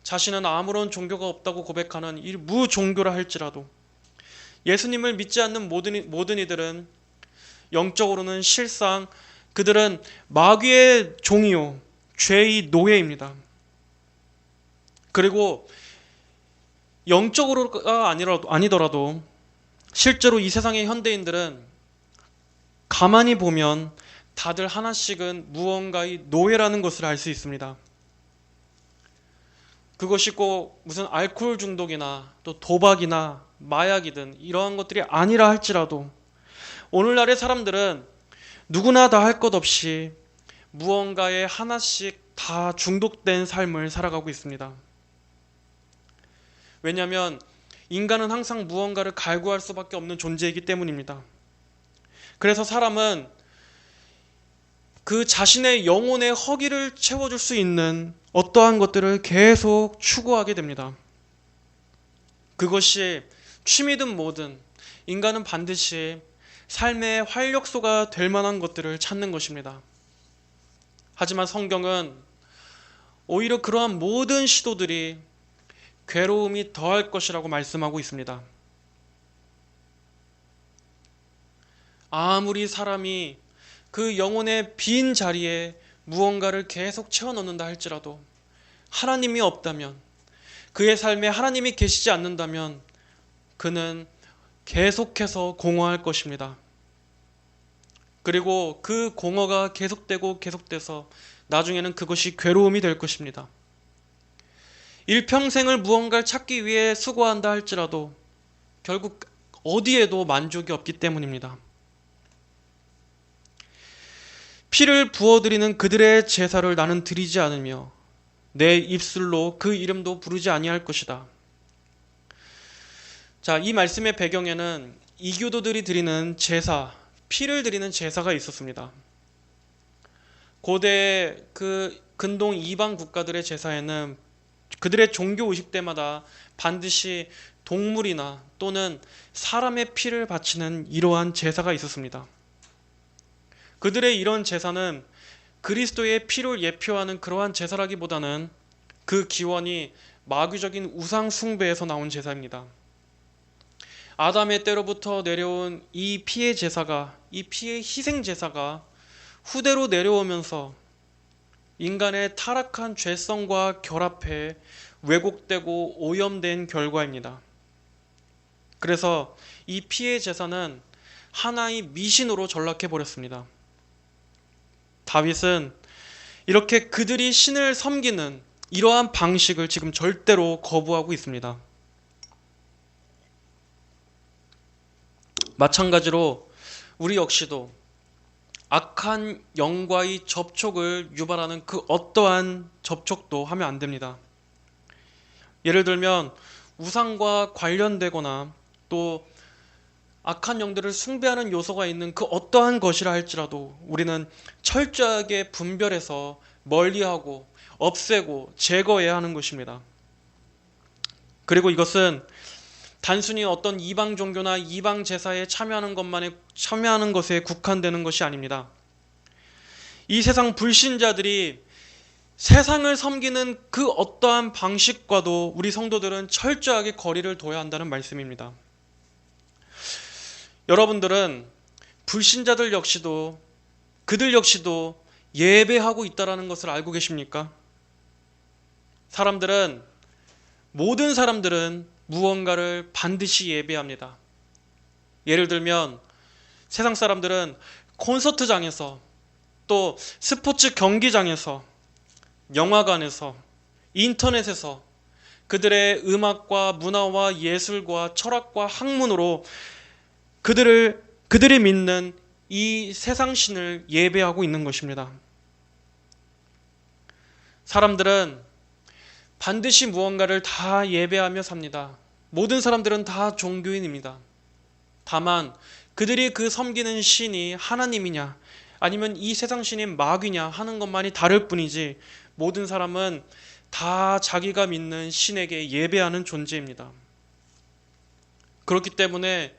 자신은 아무런 종교가 없다고 고백하는 이 무종교라 할지라도 예수님을 믿지 않는 모든 이들은 영적으로는 실상 그들은 마귀의 종이요 죄의 노예입니다. 그리고 영적으로가 아니더라도 실제로 이 세상의 현대인들은 가만히 보면 다들 하나씩은 무언가의 노예라는 것을 알 수 있습니다. 그것이 꼭 무슨 알코올 중독이나 또 도박이나 마약이든 이러한 것들이 아니라 할지라도 오늘날의 사람들은 누구나 다 할 것 없이 무언가에 하나씩 다 중독된 삶을 살아가고 있습니다. 왜냐하면 인간은 항상 무언가를 갈구할 수밖에 없는 존재이기 때문입니다. 그래서 사람은 그 자신의 영혼의 허기를 채워줄 수 있는 어떠한 것들을 계속 추구하게 됩니다. 그것이 취미든 뭐든 인간은 반드시 삶의 활력소가 될 만한 것들을 찾는 것입니다. 하지만 성경은 오히려 그러한 모든 시도들이 괴로움이 더할 것이라고 말씀하고 있습니다. 아무리 사람이 그 영혼의 빈 자리에 무언가를 계속 채워넣는다 할지라도 하나님이 없다면, 그의 삶에 하나님이 계시지 않는다면 그는 계속해서 공허할 것입니다. 그리고 그 공허가 계속되고 계속돼서 나중에는 그것이 괴로움이 될 것입니다. 일평생을 무언가를 찾기 위해 수고한다 할지라도 결국 어디에도 만족이 없기 때문입니다. 피를 부어드리는 그들의 제사를 나는 드리지 않으며 내 입술로 그 이름도 부르지 아니할 것이다. 자, 이 말씀의 배경에는 이교도들이 드리는 제사, 피를 드리는 제사가 있었습니다. 고대 그 근동 이방 국가들의 제사에는 그들의 종교 의식 때마다 반드시 동물이나 또는 사람의 피를 바치는 이러한 제사가 있었습니다. 그들의 이런 제사는 그리스도의 피를 예표하는 그러한 제사라기보다는 그 기원이 마귀적인 우상 숭배에서 나온 제사입니다. 아담의 때로부터 내려온 이 피의 제사가, 이 피의 희생 제사가 후대로 내려오면서 인간의 타락한 죄성과 결합해 왜곡되고 오염된 결과입니다. 그래서 이 피의 제사는 하나의 미신으로 전락해 버렸습니다. 다윗은 이렇게 그들이 신을 섬기는 이러한 방식을 지금 절대로 거부하고 있습니다. 마찬가지로 우리 역시도 악한 영과의 접촉을 유발하는 그 어떠한 접촉도 하면 안 됩니다. 예를 들면 우상과 관련되거나 또 악한 영들을 숭배하는 요소가 있는 그 어떠한 것이라 할지라도 우리는 철저하게 분별해서 멀리하고 없애고 제거해야 하는 것입니다. 그리고 이것은 단순히 어떤 이방 종교나 이방 제사에 참여하는 것에 국한되는 것이 아닙니다. 이 세상 불신자들이 세상을 섬기는 그 어떠한 방식과도 우리 성도들은 철저하게 거리를 둬야 한다는 말씀입니다. 여러분들은 불신자들 역시도 그들 역시도 예배하고 있다는 것을 알고 계십니까? 모든 사람들은 무언가를 반드시 예배합니다. 예를 들면 세상 사람들은 콘서트장에서 또 스포츠 경기장에서 영화관에서 인터넷에서 그들의 음악과 문화와 예술과 철학과 학문으로 그들이 믿는 이 세상신을 예배하고 있는 것입니다. 사람들은 반드시 무언가를 다 예배하며 삽니다. 모든 사람들은 다 종교인입니다. 다만 그들이 그 섬기는 신이 하나님이냐 아니면 이 세상 신인 마귀냐 하는 것만이 다를 뿐이지 모든 사람은 다 자기가 믿는 신에게 예배하는 존재입니다. 그렇기 때문에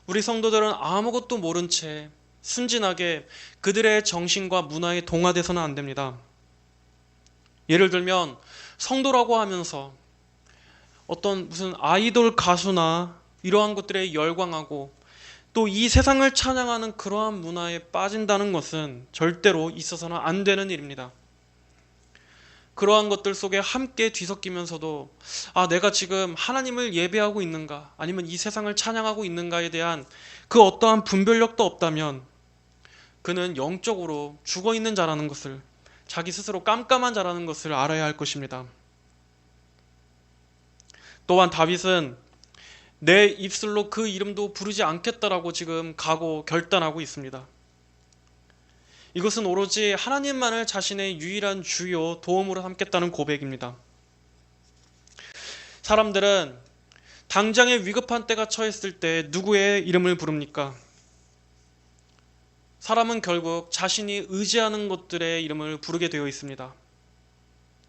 우리 성도들은 아무것도 모른 채 순진하게 그들의 정신과 문화에 동화돼서는 안 됩니다. 예를 들면 성도라고 하면서 어떤 무슨 아이돌 가수나 이러한 것들에 열광하고 또 이 세상을 찬양하는 그러한 문화에 빠진다는 것은 절대로 있어서는 안 되는 일입니다. 그러한 것들 속에 함께 뒤섞이면서도 내가 지금 하나님을 예배하고 있는가 아니면 이 세상을 찬양하고 있는가에 대한 그 어떠한 분별력도 없다면 그는 영적으로 죽어있는 자라는 것을, 자기 스스로 깜깜한 자라는 것을 알아야 할 것입니다. 또한 다윗은 내 입술로 그 이름도 부르지 않겠다라고 지금 결단하고 있습니다. 이것은 오로지 하나님만을 자신의 유일한 주요 도움으로 삼겠다는 고백입니다. 사람들은 당장의 위급한 때가 처했을 때 누구의 이름을 부릅니까? 사람은 결국 자신이 의지하는 것들의 이름을 부르게 되어 있습니다.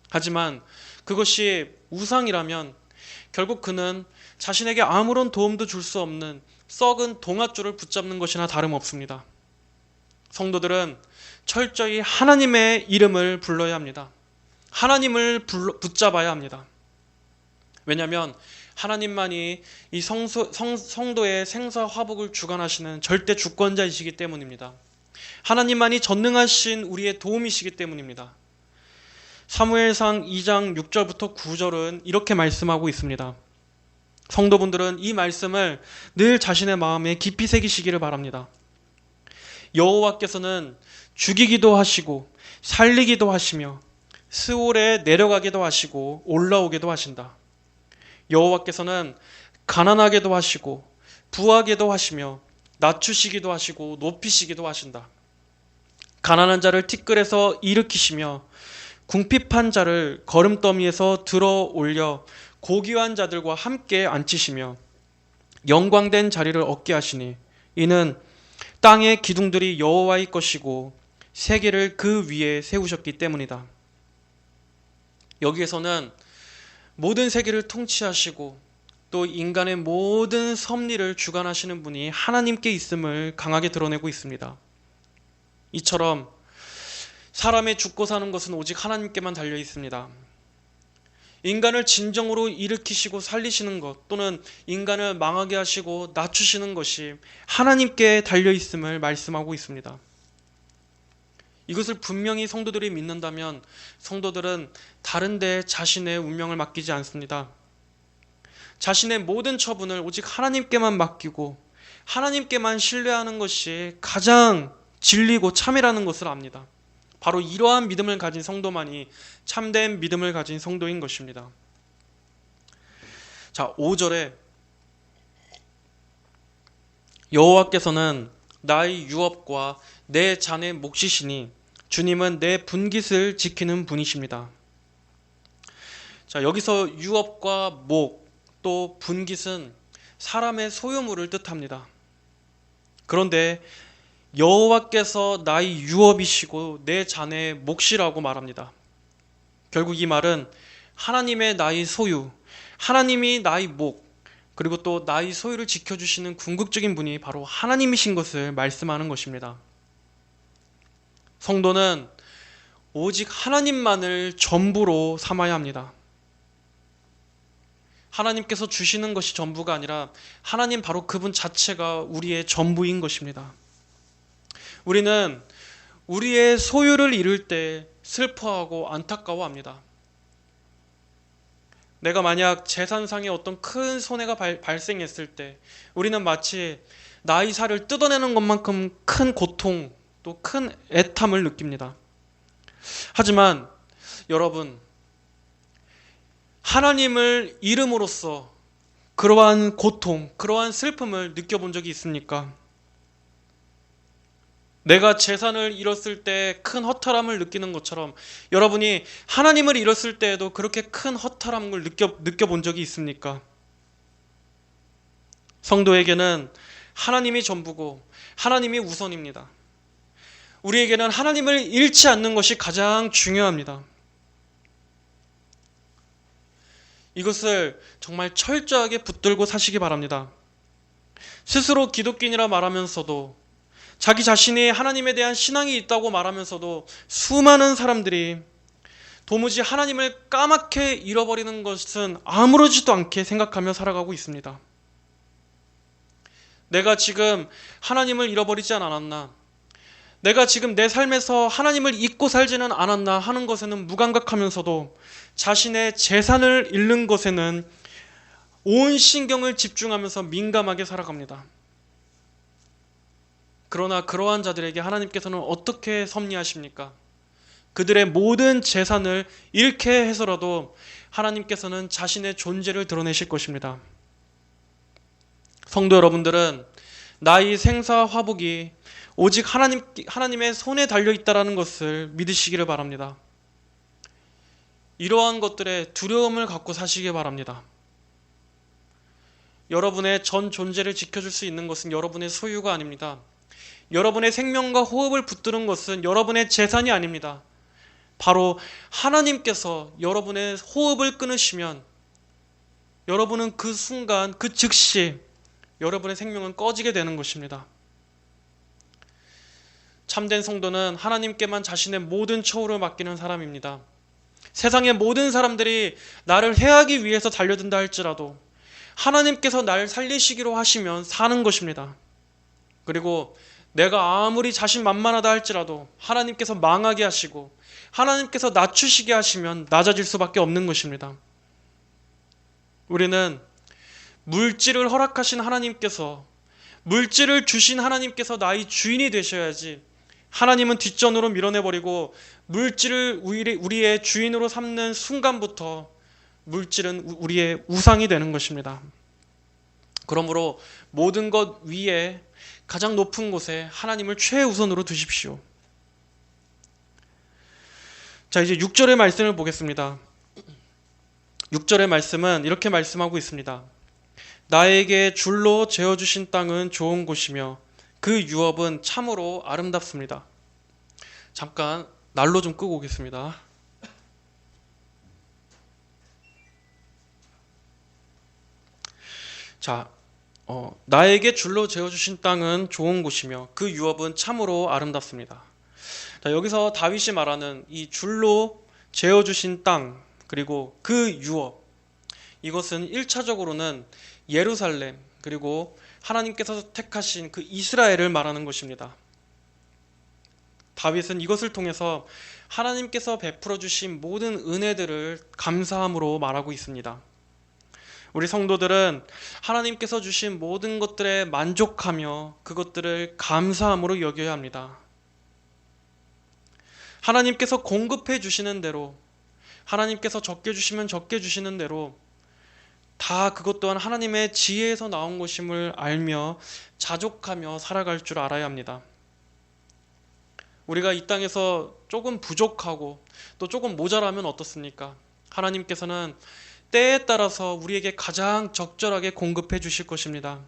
하지만 그것이 우상이라면 결국 그는 자신에게 아무런 도움도 줄 수 없는 썩은 동아줄을 붙잡는 것이나 다름없습니다. 성도들은 철저히 하나님의 이름을 불러야 합니다. 하나님을 붙잡아야 합니다. 왜냐하면 하나님만이 이 성도의 생사 화복을 주관하시는 절대 주권자이시기 때문입니다. 하나님만이 전능하신 우리의 도움이시기 때문입니다. 사무엘상 2장 6절부터 9절은 이렇게 말씀하고 있습니다. 성도분들은 이 말씀을 늘 자신의 마음에 깊이 새기시기를 바랍니다. 여호와께서는 죽이기도 하시고 살리기도 하시며 스올에 내려가기도 하시고 올라오기도 하신다. 여호와께서는 가난하게도 하시고 부하게도 하시며 낮추시기도 하시고 높이시기도 하신다. 가난한 자를 티끌에서 일으키시며 궁핍한 자를 거름더미에서 들어 올려 고귀한 자들과 함께 앉히시며 영광된 자리를 얻게 하시니 이는 땅의 기둥들이 여호와의 것이고 세계를 그 위에 세우셨기 때문이다. 여기에서는 모든 세계를 통치하시고 또 인간의 모든 섭리를 주관하시는 분이 하나님께 있음을 강하게 드러내고 있습니다. 이처럼 사람의 죽고 사는 것은 오직 하나님께만 달려 있습니다. 인간을 진정으로 일으키시고 살리시는 것 또는 인간을 망하게 하시고 낮추시는 것이 하나님께 달려 있음을 말씀하고 있습니다. 이것을 분명히 성도들이 믿는다면 성도들은 다른 데 자신의 운명을 맡기지 않습니다. 자신의 모든 처분을 오직 하나님께만 맡기고 하나님께만 신뢰하는 것이 가장 진리고 참이라는 것을 압니다. 바로 이러한 믿음을 가진 성도만이 참된 믿음을 가진 성도인 것입니다. 자, 5절에 여호와께서는 나의 유업과 내 잔의 몫이시니 주님은 내 분깃을 지키는 분이십니다. 자, 여기서 유업과 목 또 분깃은 사람의 소유물을 뜻합니다. 그런데 여호와께서 나의 유업이시고 내 잔의 몫이라고 말합니다. 결국 이 말은 하나님의 나의 소유, 하나님이 나의 목, 그리고 또 나의 소유를 지켜주시는 궁극적인 분이 바로 하나님이신 것을 말씀하는 것입니다. 성도는 오직 하나님만을 전부로 삼아야 합니다. 하나님께서 주시는 것이 전부가 아니라 하나님 바로 그분 자체가 우리의 전부인 것입니다. 우리는 우리의 소유를 잃을 때 슬퍼하고 안타까워합니다. 내가 만약 재산상의 어떤 큰 손해가 발생했을 때 우리는 마치 나의 살을 뜯어내는 것만큼 큰 고통 또 큰 애탐을 느낍니다. 하지만 여러분, 하나님을 잃음으로써 그러한 고통, 그러한 슬픔을 느껴본 적이 있습니까? 내가 재산을 잃었을 때 큰 허탈함을 느끼는 것처럼 여러분이 하나님을 잃었을 때에도 그렇게 큰 허탈함을 느껴본 적이 있습니까? 성도에게는 하나님이 전부고 하나님이 우선입니다. 우리에게는 하나님을 잃지 않는 것이 가장 중요합니다. 이것을 정말 철저하게 붙들고 사시기 바랍니다. 스스로 기독교인이라 말하면서도 자기 자신이 하나님에 대한 신앙이 있다고 말하면서도 수많은 사람들이 도무지 하나님을 까맣게 잃어버리는 것은 아무렇지도 않게 생각하며 살아가고 있습니다. 내가 지금 하나님을 잃어버리지 않았나? 내가 지금 내 삶에서 하나님을 잊고 살지는 않았나 하는 것에는 무감각하면서도 자신의 재산을 잃는 것에는 온 신경을 집중하면서 민감하게 살아갑니다. 그러나 그러한 자들에게 하나님께서는 어떻게 섭리하십니까? 그들의 모든 재산을 잃게 해서라도 하나님께서는 자신의 존재를 드러내실 것입니다. 성도 여러분들은 나의 생사 화복이 오직 하나님의 손에 달려 있다라는 것을 믿으시기를 바랍니다. 이러한 것들에 두려움을 갖고 사시기 바랍니다. 여러분의 전 존재를 지켜줄 수 있는 것은 여러분의 소유가 아닙니다. 여러분의 생명과 호흡을 붙드는 것은 여러분의 재산이 아닙니다. 바로 하나님께서 여러분의 호흡을 끊으시면 여러분은 그 순간, 그 즉시 여러분의 생명은 꺼지게 되는 것입니다. 참된 성도는 하나님께만 자신의 모든 처우를 맡기는 사람입니다. 세상의 모든 사람들이 나를 해하기 위해서 달려든다 할지라도 하나님께서 나를 살리시기로 하시면 사는 것입니다. 그리고 내가 아무리 자신만만하다 할지라도 하나님께서 망하게 하시고 하나님께서 낮추시게 하시면 낮아질 수밖에 없는 것입니다. 우리는 물질을 허락하신 하나님께서, 물질을 주신 하나님께서 나의 주인이 되셔야지, 하나님은 뒷전으로 밀어내버리고 물질을 우리의 주인으로 삼는 순간부터 물질은 우리의 우상이 되는 것입니다. 그러므로 모든 것 위에 가장 높은 곳에 하나님을 최우선으로 두십시오. 자, 이제 6절의 말씀을 보겠습니다. 6절의 말씀은 이렇게 말씀하고 있습니다. 나에게 줄로 재어주신 땅은 좋은 곳이며 그 유업은 참으로 아름답습니다. 잠깐 난로 좀 끄고 오겠습니다. 자, 나에게 줄로 재어주신 땅은 좋은 곳이며 그 유업은 참으로 아름답습니다. 자, 여기서 다윗이 말하는 이 줄로 재어주신 땅, 그리고 그 유업, 이것은 1차적으로는 예루살렘, 그리고 하나님께서 택하신 그 이스라엘을 말하는 것입니다. 다윗은 이것을 통해서 하나님께서 베풀어 주신 모든 은혜들을 감사함으로 말하고 있습니다. 우리 성도들은 하나님께서 주신 모든 것들에 만족하며 그것들을 감사함으로 여겨야 합니다. 하나님께서 공급해 주시는 대로, 하나님께서 적게 주시면 적게 주시는 대로 다 그것 또한 하나님의 지혜에서 나온 것임을 알며 자족하며 살아갈 줄 알아야 합니다. 우리가 이 땅에서 조금 부족하고 또 조금 모자라면 어떻습니까? 하나님께서는 때에 따라서 우리에게 가장 적절하게 공급해 주실 것입니다.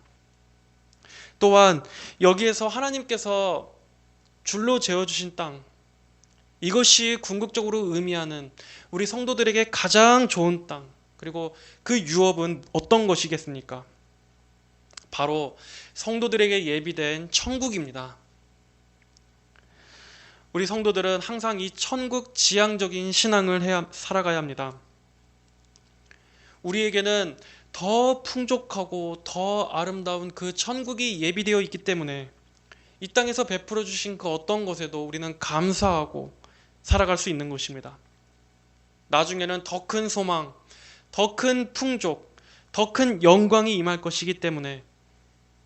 또한 여기에서 하나님께서 줄로 재어주신 땅, 이것이 궁극적으로 의미하는 우리 성도들에게 가장 좋은 땅, 그리고 그 유업은 어떤 것이겠습니까? 바로 성도들에게 예비된 천국입니다. 우리 성도들은 항상 이 천국 지향적인 신앙을 살아가야 합니다. 우리에게는 더 풍족하고 더 아름다운 그 천국이 예비되어 있기 때문에 이 땅에서 베풀어 주신 그 어떤 것에도 우리는 감사하고 살아갈 수 있는 것입니다. 나중에는 더 큰 소망, 더 큰 풍족, 더 큰 영광이 임할 것이기 때문에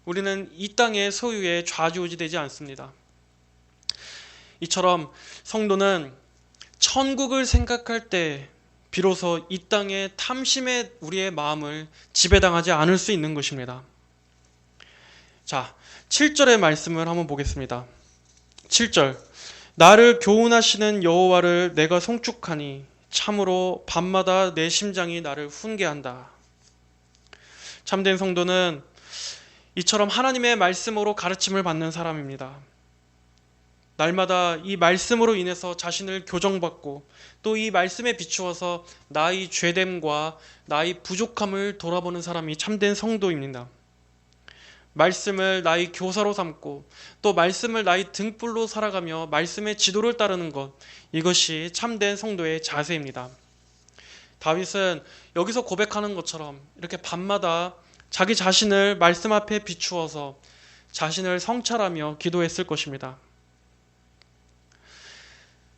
우리는 이 땅의 소유에 좌지우지되지 않습니다. 이처럼 성도는 천국을 생각할 때 비로소 이 땅의 탐심에 우리의 마음을 지배당하지 않을 수 있는 것입니다. 자, 7절의 말씀을 한번 보겠습니다. 7절, 나를 교훈하시는 여호와를 내가 송축하니 참으로 밤마다 내 심장이 나를 훈계한다. 참된 성도는 이처럼 하나님의 말씀으로 가르침을 받는 사람입니다. 날마다 이 말씀으로 인해서 자신을 교정받고 또 이 말씀에 비추어서 나의 죄됨과 나의 부족함을 돌아보는 사람이 참된 성도입니다. 말씀을 나의 교사로 삼고 또 말씀을 나의 등불로 살아가며 말씀의 지도를 따르는 것, 이것이 참된 성도의 자세입니다. 다윗은 여기서 고백하는 것처럼 이렇게 밤마다 자기 자신을 말씀 앞에 비추어서 자신을 성찰하며 기도했을 것입니다.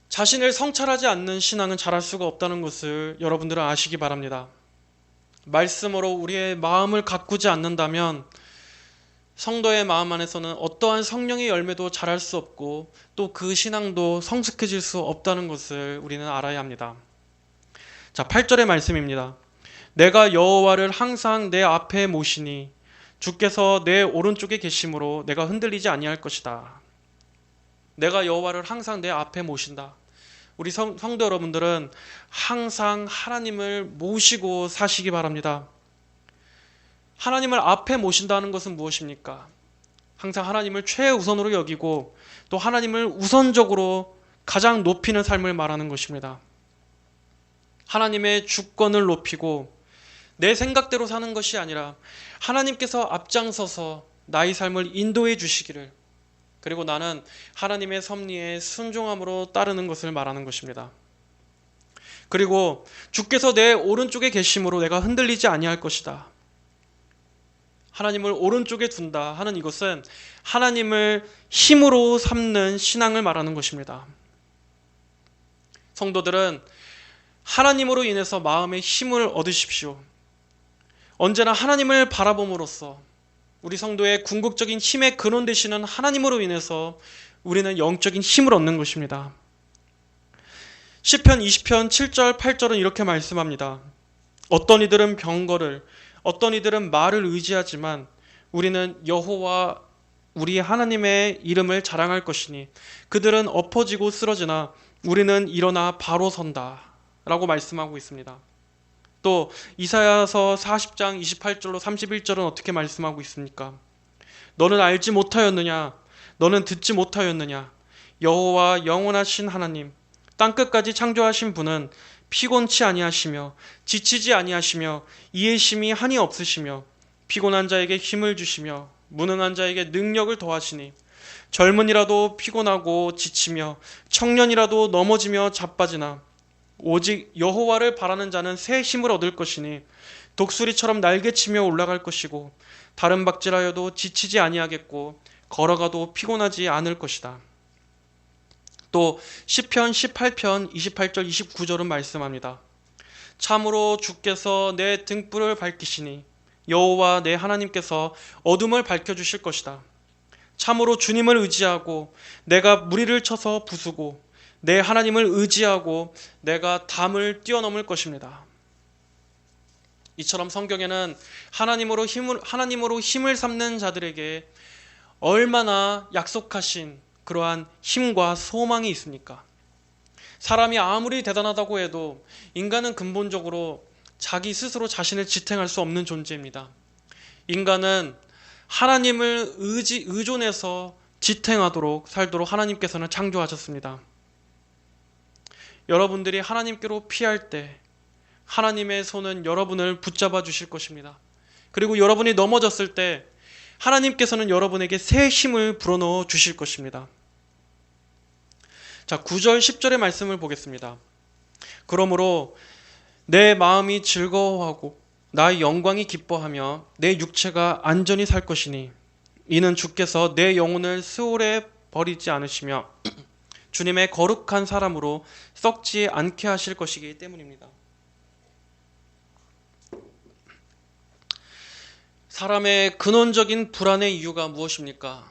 자신을 성찰하지 않는 신앙은 자랄 수가 없다는 것을 여러분들은 아시기 바랍니다. 말씀으로 우리의 마음을 가꾸지 않는다면 성도의 마음 안에서는 어떠한 성령의 열매도 자랄 수 없고 또 그 신앙도 성숙해질 수 없다는 것을 우리는 알아야 합니다. 자, 8절의 말씀입니다. 내가 여호와를 항상 내 앞에 모시니 주께서 내 오른쪽에 계심으로 내가 흔들리지 아니할 것이다. 내가 여호와를 항상 내 앞에 모신다. 우리 성도 여러분들은 항상 하나님을 모시고 사시기 바랍니다. 하나님을 앞에 모신다는 것은 무엇입니까? 항상 하나님을 최우선으로 여기고 또 하나님을 우선적으로 가장 높이는 삶을 말하는 것입니다. 하나님의 주권을 높이고 내 생각대로 사는 것이 아니라 하나님께서 앞장서서 나의 삶을 인도해 주시기를, 그리고 나는 하나님의 섭리에 순종함으로 따르는 것을 말하는 것입니다. 그리고 주께서 내 오른쪽에 계심으로 내가 흔들리지 아니할 것이다. 하나님을 오른쪽에 둔다 하는 이것은 하나님을 힘으로 삼는 신앙을 말하는 것입니다. 성도들은 하나님으로 인해서 마음의 힘을 얻으십시오. 언제나 하나님을 바라봄으로써 우리 성도의 궁극적인 힘의 근원 되시는 하나님으로 인해서 우리는 영적인 힘을 얻는 것입니다. 시편 20편 7절 8절은 이렇게 말씀합니다. 어떤 이들은 병거를, 어떤 이들은 말을 의지하지만 우리는 여호와 우리 하나님의 이름을 자랑할 것이니 그들은 엎어지고 쓰러지나 우리는 일어나 바로 선다 라고 말씀하고 있습니다. 또 이사야서 40장 28절로 31절은 어떻게 말씀하고 있습니까? 너는 알지 못하였느냐? 너는 듣지 못하였느냐? 여호와 영원하신 하나님, 땅끝까지 창조하신 분은 피곤치 아니하시며 지치지 아니하시며 이해심이 한이 없으시며 피곤한 자에게 힘을 주시며 무능한 자에게 능력을 더하시니 젊은이라도 피곤하고 지치며 청년이라도 넘어지며 자빠지나 오직 여호와를 바라는 자는 새 힘을 얻을 것이니 독수리처럼 날개치며 올라갈 것이고 다른 박질하여도 지치지 아니하겠고 걸어가도 피곤하지 않을 것이다. 또 시편 18편 28절 29절은 말씀합니다. 참으로 주께서 내 등불을 밝히시니 여호와 내 하나님께서 어둠을 밝혀주실 것이다. 참으로 주님을 의지하고 내가 무리를 쳐서 부수고 내 하나님을 의지하고 내가 담을 뛰어넘을 것입니다. 이처럼 성경에는 하나님으로 힘을 삼는 자들에게 얼마나 약속하신 그러한 힘과 소망이 있습니까? 사람이 아무리 대단하다고 해도 인간은 근본적으로 자기 스스로 자신을 지탱할 수 없는 존재입니다. 인간은 하나님을 의존해서 지탱하도록 살도록 하나님께서는 창조하셨습니다. 여러분들이 하나님께로 피할 때 하나님의 손은 여러분을 붙잡아 주실 것입니다. 그리고 여러분이 넘어졌을 때 하나님께서는 여러분에게 새 힘을 불어넣어 주실 것입니다. 자, 9절 10절의 말씀을 보겠습니다. 그러므로 내 마음이 즐거워하고 나의 영광이 기뻐하며 내 육체가 안전히 살 것이니 이는 주께서 내 영혼을 스올에 버리지 않으시며 주님의 거룩한 사람으로 썩지 않게 하실 것이기 때문입니다. 사람의 근원적인 불안의 이유가 무엇입니까?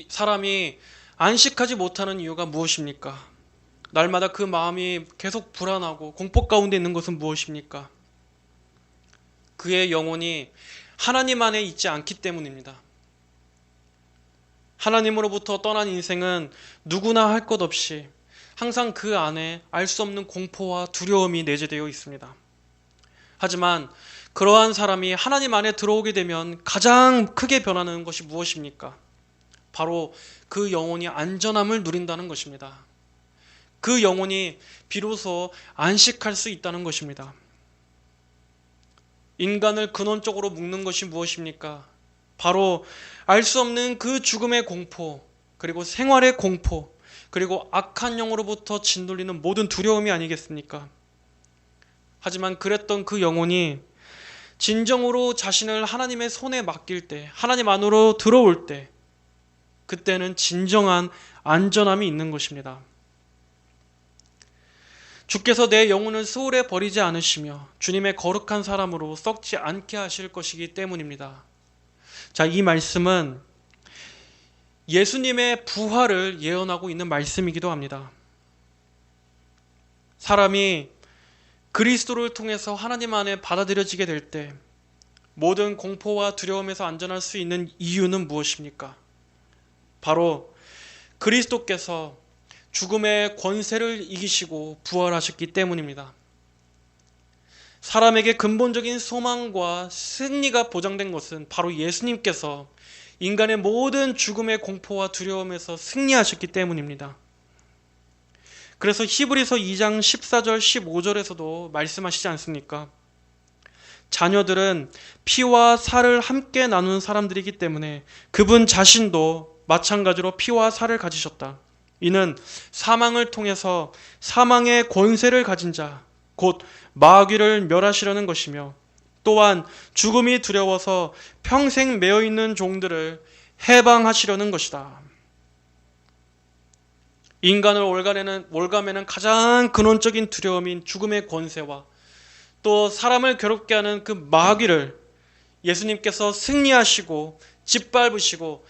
사람이 안식하지 못하는 이유가 무엇입니까? 날마다 그 마음이 계속 불안하고 공포 가운데 있는 것은 무엇입니까? 그의 영혼이 하나님 안에 있지 않기 때문입니다. 하나님으로부터 떠난 인생은 누구나 할 것 없이 항상 그 안에 알 수 없는 공포와 두려움이 내재되어 있습니다. 하지만 그러한 사람이 하나님 안에 들어오게 되면 가장 크게 변하는 것이 무엇입니까? 바로 그 영혼이 안전함을 누린다는 것입니다. 그 영혼이 비로소 안식할 수 있다는 것입니다. 인간을 근원적으로 묶는 것이 무엇입니까? 바로 알 수 없는 그 죽음의 공포, 그리고 생활의 공포, 그리고 악한 영으로부터 짓눌리는 모든 두려움이 아니겠습니까? 하지만 그랬던 그 영혼이 진정으로 자신을 하나님의 손에 맡길 때, 하나님 안으로 들어올 때, 그때는 진정한 안전함이 있는 것입니다. 주께서 내 영혼을 스올에 버리지 않으시며 주님의 거룩한 사람으로 썩지 않게 하실 것이기 때문입니다. 자, 이 말씀은 예수님의 부활을 예언하고 있는 말씀이기도 합니다. 사람이 그리스도를 통해서 하나님 안에 받아들여지게 될 때 모든 공포와 두려움에서 안전할 수 있는 이유는 무엇입니까? 바로 그리스도께서 죽음의 권세를 이기시고 부활하셨기 때문입니다. 사람에게 근본적인 소망과 승리가 보장된 것은 바로 예수님께서 인간의 모든 죽음의 공포와 두려움에서 승리하셨기 때문입니다. 그래서 히브리서 2장 14절 15절에서도 말씀하시지 않습니까? 자녀들은 피와 살을 함께 나눈 사람들이기 때문에 그분 자신도 마찬가지로 피와 살을 가지셨다. 이는 사망을 통해서 사망의 권세를 가진 자, 곧 마귀를 멸하시려는 것이며, 또한 죽음이 두려워서 평생 매여 있는 종들을 해방하시려는 것이다. 인간을 올가매는 가장 근원적인 두려움인 죽음의 권세와 또 사람을 괴롭게 하는 그 마귀를 예수님께서 승리하시고 짓밟으시고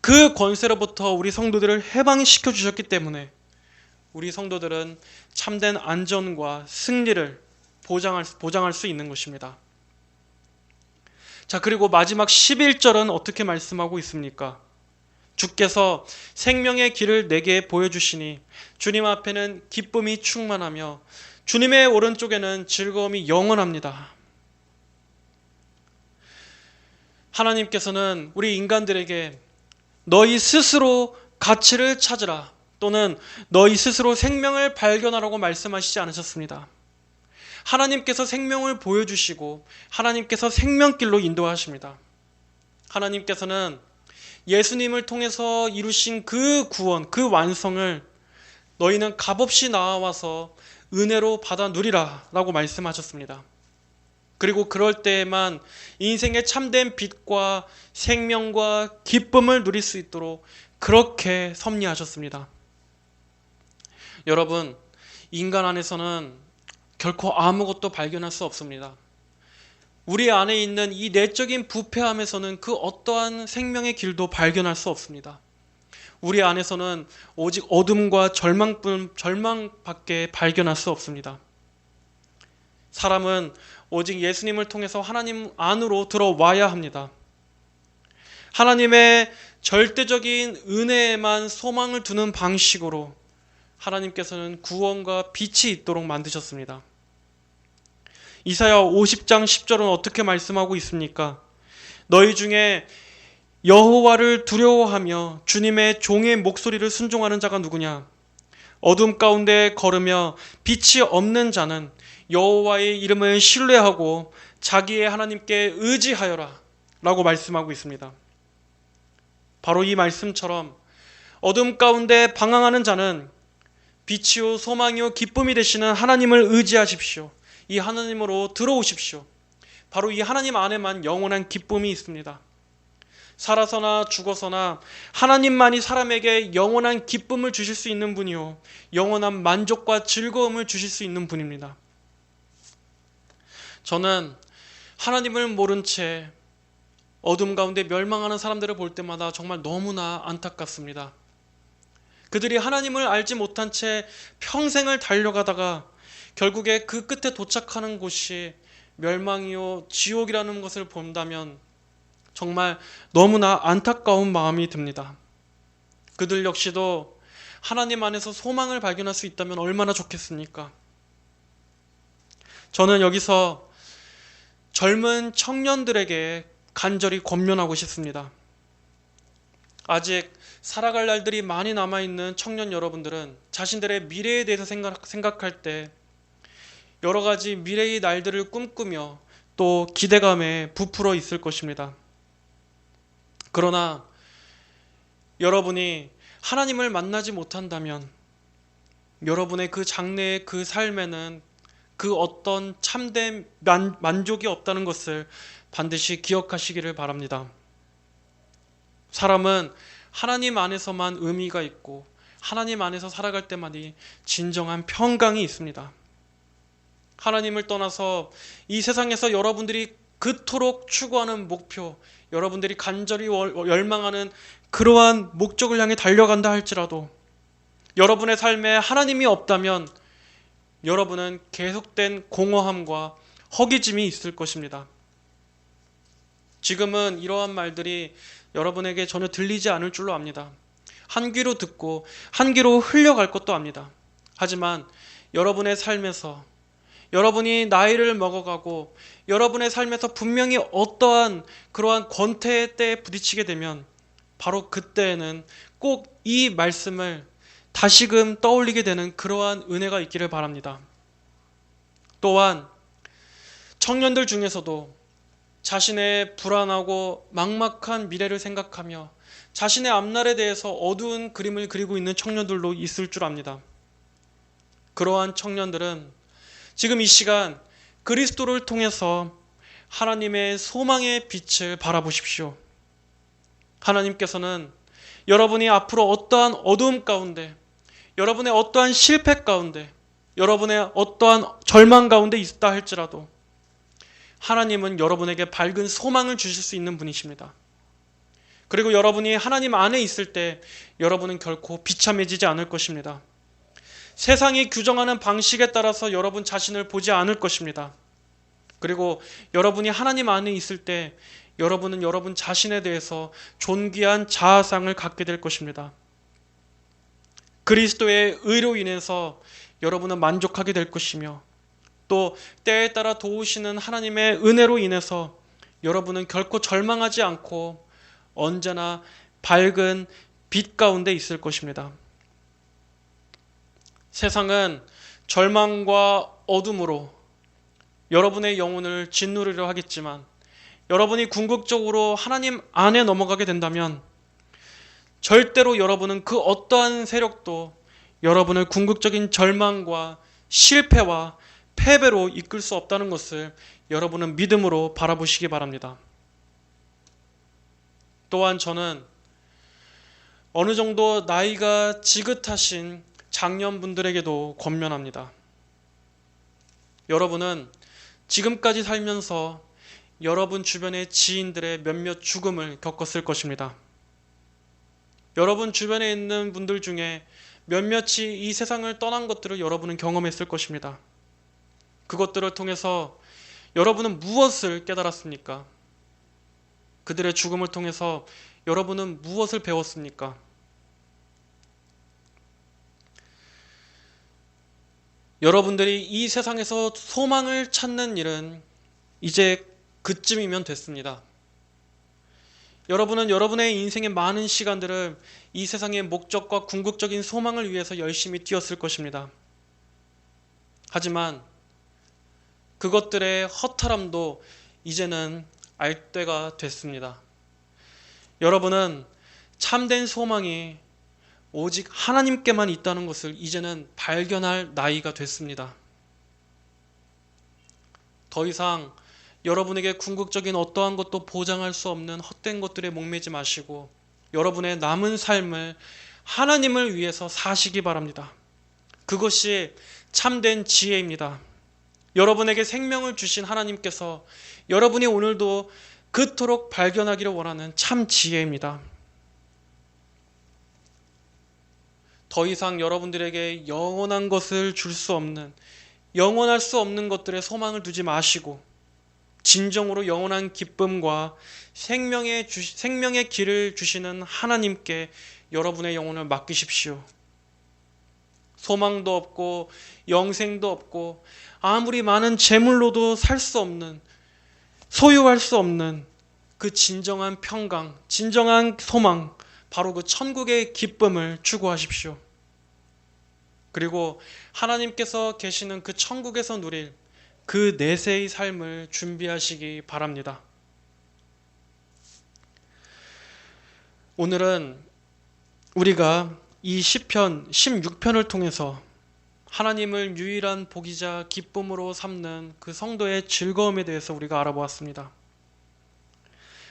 그 권세로부터 우리 성도들을 해방시켜 주셨기 때문에 우리 성도들은 참된 안전과 승리를 보장할 수 있는 것입니다. 자, 그리고 마지막 11절은 어떻게 말씀하고 있습니까? 주께서 생명의 길을 내게 보여주시니 주님 앞에는 기쁨이 충만하며 주님의 오른쪽에는 즐거움이 영원합니다. 하나님께서는 우리 인간들에게 너희 스스로 가치를 찾으라 또는 너희 스스로 생명을 발견하라고 말씀하시지 않으셨습니다. 하나님께서 생명을 보여주시고 하나님께서 생명길로 인도하십니다. 하나님께서는 예수님을 통해서 이루신 그 구원, 그 완성을 너희는 값없이 나와서 은혜로 받아 누리라 라고 말씀하셨습니다. 그리고 그럴 때에만 인생의 참된 빛과 생명과 기쁨을 누릴 수 있도록 그렇게 섭리하셨습니다. 여러분, 인간 안에서는 결코 아무것도 발견할 수 없습니다. 우리 안에 있는 이 내적인 부패함에서는 그 어떠한 생명의 길도 발견할 수 없습니다. 우리 안에서는 오직 어둠과 절망밖에 발견할 수 없습니다. 사람은 오직 예수님을 통해서 하나님 안으로 들어와야 합니다. 하나님의 절대적인 은혜에만 소망을 두는 방식으로 하나님께서는 구원과 빛이 있도록 만드셨습니다. 이사야 50장 10절은 어떻게 말씀하고 있습니까? 너희 중에 여호와를 두려워하며 주님의 종의 목소리를 순종하는 자가 누구냐? 어둠 가운데 걸으며 빛이 없는 자는 여호와의 이름을 신뢰하고 자기의 하나님께 의지하여라 라고 말씀하고 있습니다. 바로 이 말씀처럼 어둠 가운데 방황하는 자는 빛이요 소망이요 기쁨이 되시는 하나님을 의지하십시오. 이 하나님으로 들어오십시오. 바로 이 하나님 안에만 영원한 기쁨이 있습니다. 살아서나 죽어서나 하나님만이 사람에게 영원한 기쁨을 주실 수 있는 분이요 영원한 만족과 즐거움을 주실 수 있는 분입니다. 저는 하나님을 모른 채 어둠 가운데 멸망하는 사람들을 볼 때마다 정말 너무나 안타깝습니다. 그들이 하나님을 알지 못한 채 평생을 달려가다가 결국에 그 끝에 도착하는 곳이 멸망이요 지옥이라는 것을 본다면 정말 너무나 안타까운 마음이 듭니다. 그들 역시도 하나님 안에서 소망을 발견할 수 있다면 얼마나 좋겠습니까? 저는 여기서 젊은 청년들에게 간절히 권면하고 싶습니다. 아직 살아갈 날들이 많이 남아있는 청년 여러분들은 자신들의 미래에 대해서 생각할 때 여러 가지 미래의 날들을 꿈꾸며 또 기대감에 부풀어 있을 것입니다. 그러나 여러분이 하나님을 만나지 못한다면 여러분의 그 장래의 그 삶에는 그 어떤 참된 만족이 없다는 것을 반드시 기억하시기를 바랍니다. 사람은 하나님 안에서만 의미가 있고 하나님 안에서 살아갈 때만이 진정한 평강이 있습니다. 하나님을 떠나서 이 세상에서 여러분들이 그토록 추구하는 목표, 여러분들이 간절히 열망하는 그러한 목적을 향해 달려간다 할지라도 여러분의 삶에 하나님이 없다면 여러분은 계속된 공허함과 허기짐이 있을 것입니다. 지금은 이러한 말들이 여러분에게 전혀 들리지 않을 줄로 압니다. 한 귀로 듣고 한 귀로 흘려갈 것도 압니다. 하지만 여러분의 삶에서 여러분이 나이를 먹어가고 여러분의 삶에서 분명히 어떠한 그러한 권태의 때에 부딪히게 되면 바로 그때에는 꼭 이 말씀을 다시금 떠올리게 되는 그러한 은혜가 있기를 바랍니다. 또한 청년들 중에서도 자신의 불안하고 막막한 미래를 생각하며 자신의 앞날에 대해서 어두운 그림을 그리고 있는 청년들도 있을 줄 압니다. 그러한 청년들은 지금 이 시간 그리스도를 통해서 하나님의 소망의 빛을 바라보십시오. 하나님께서는 여러분이 앞으로 어떠한 어두움 가운데, 여러분의 어떠한 실패 가운데, 여러분의 어떠한 절망 가운데 있다 할지라도 하나님은 여러분에게 밝은 소망을 주실 수 있는 분이십니다. 그리고 여러분이 하나님 안에 있을 때 여러분은 결코 비참해지지 않을 것입니다. 세상이 규정하는 방식에 따라서 여러분 자신을 보지 않을 것입니다. 그리고 여러분이 하나님 안에 있을 때 여러분은 여러분 자신에 대해서 존귀한 자아상을 갖게 될 것입니다. 그리스도의 의로 인해서 여러분은 만족하게 될 것이며 또 때에 따라 도우시는 하나님의 은혜로 인해서 여러분은 결코 절망하지 않고 언제나 밝은 빛 가운데 있을 것입니다. 세상은 절망과 어둠으로 여러분의 영혼을 짓누르려 하겠지만 여러분이 궁극적으로 하나님 안에 넘어가게 된다면 절대로 여러분은 그 어떠한 세력도 여러분을 궁극적인 절망과 실패와 패배로 이끌 수 없다는 것을 여러분은 믿음으로 바라보시기 바랍니다. 또한 저는 어느 정도 나이가 지긋하신 장년분들에게도 권면합니다. 여러분은 지금까지 살면서 여러분 주변의 지인들의 몇몇 죽음을 겪었을 것입니다. 여러분 주변에 있는 분들 중에 몇몇이 이 세상을 떠난 것들을 여러분은 경험했을 것입니다. 그것들을 통해서 여러분은 무엇을 깨달았습니까? 그들의 죽음을 통해서 여러분은 무엇을 배웠습니까? 여러분들이 이 세상에서 소망을 찾는 일은 이제 그쯤이면 됐습니다. 여러분은 여러분의 인생의 많은 시간들을 이 세상의 목적과 궁극적인 소망을 위해서 열심히 뛰었을 것입니다. 하지만 그것들의 허탈함도 이제는 알 때가 됐습니다. 여러분은 참된 소망이 오직 하나님께만 있다는 것을 이제는 발견할 나이가 됐습니다. 더 이상 여러분에게 궁극적인 어떠한 것도 보장할 수 없는 헛된 것들에 목매지 마시고 여러분의 남은 삶을 하나님을 위해서 사시기 바랍니다. 그것이 참된 지혜입니다. 여러분에게 생명을 주신 하나님께서 여러분이 오늘도 그토록 발견하기를 원하는 참 지혜입니다. 더 이상 여러분들에게 영원한 것을 줄 수 없는, 영원할 수 없는 것들에 소망을 두지 마시고 진정으로 영원한 기쁨과 생명의 길을 주시는 하나님께 여러분의 영혼을 맡기십시오. 소망도 없고 영생도 없고 아무리 많은 재물로도 살 수 없는, 소유할 수 없는 그 진정한 평강, 진정한 소망, 바로 그 천국의 기쁨을 추구하십시오. 그리고 하나님께서 계시는 그 천국에서 누릴 그 내세의 삶을 준비하시기 바랍니다. 오늘은 우리가 이 시편 16편을 통해서 하나님을 유일한 복이자 기쁨으로 삼는 그 성도의 즐거움에 대해서 우리가 알아보았습니다.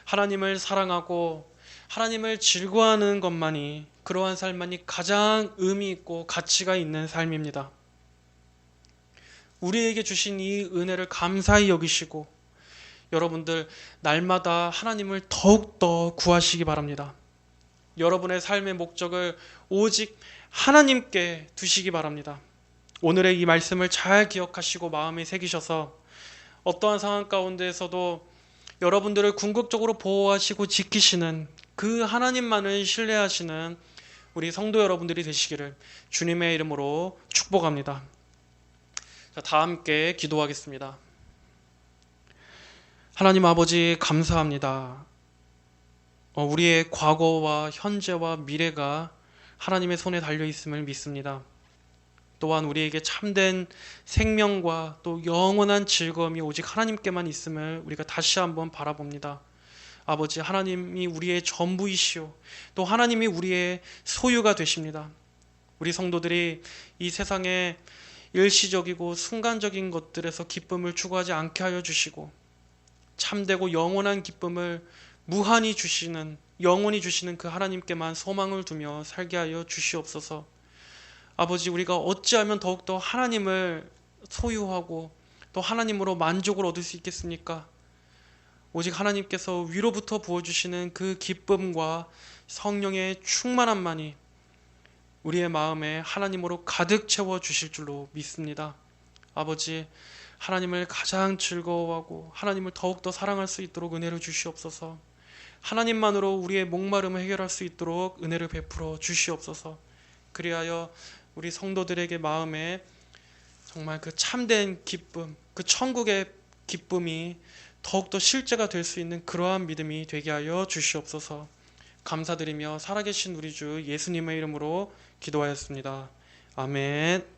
하나님을 사랑하고 하나님을 즐거워하는 것만이, 그러한 삶만이 가장 의미 있고 가치가 있는 삶입니다. 우리에게 주신 이 은혜를 감사히 여기시고 여러분들 날마다 하나님을 더욱더 구하시기 바랍니다. 여러분의 삶의 목적을 오직 하나님께 두시기 바랍니다. 오늘의 이 말씀을 잘 기억하시고 마음에 새기셔서 어떠한 상황 가운데에서도 여러분들을 궁극적으로 보호하시고 지키시는 그 하나님만을 신뢰하시는 우리 성도 여러분들이 되시기를 주님의 이름으로 축복합니다. 자, 다 함께 기도하겠습니다. 하나님 아버지 감사합니다. 우리의 과거와 현재와 미래가 하나님의 손에 달려 있음을 믿습니다. 또한 우리에게 참된 생명과 또 영원한 즐거움이 오직 하나님께만 있음을 우리가 다시 한번 바라봅니다. 아버지, 하나님이 우리의 전부이시오, 또 하나님이 우리의 소유가 되십니다. 우리 성도들이 이 세상에 일시적이고 순간적인 것들에서 기쁨을 추구하지 않게 하여 주시고 참되고 영원한 기쁨을 무한히 주시는, 영원히 주시는 그 하나님께만 소망을 두며 살게 하여 주시옵소서. 아버지, 우리가 어찌하면 더욱더 하나님을 소유하고 또 하나님으로 만족을 얻을 수 있겠습니까? 오직 하나님께서 위로부터 부어주시는 그 기쁨과 성령의 충만함만이 우리의 마음에 하나님으로 가득 채워주실 줄로 믿습니다. 아버지, 하나님을 가장 즐거워하고 하나님을 더욱더 사랑할 수 있도록 은혜를 주시옵소서. 하나님만으로 우리의 목마름을 해결할 수 있도록 은혜를 베풀어 주시옵소서. 그리하여 우리 성도들에게 마음에 정말 그 참된 기쁨, 그 천국의 기쁨이 더욱더 실제가 될 수 있는 그러한 믿음이 되게 하여 주시옵소서. 감사드리며 살아계신 우리 주 예수님의 이름으로 기도하였습니다. 아멘.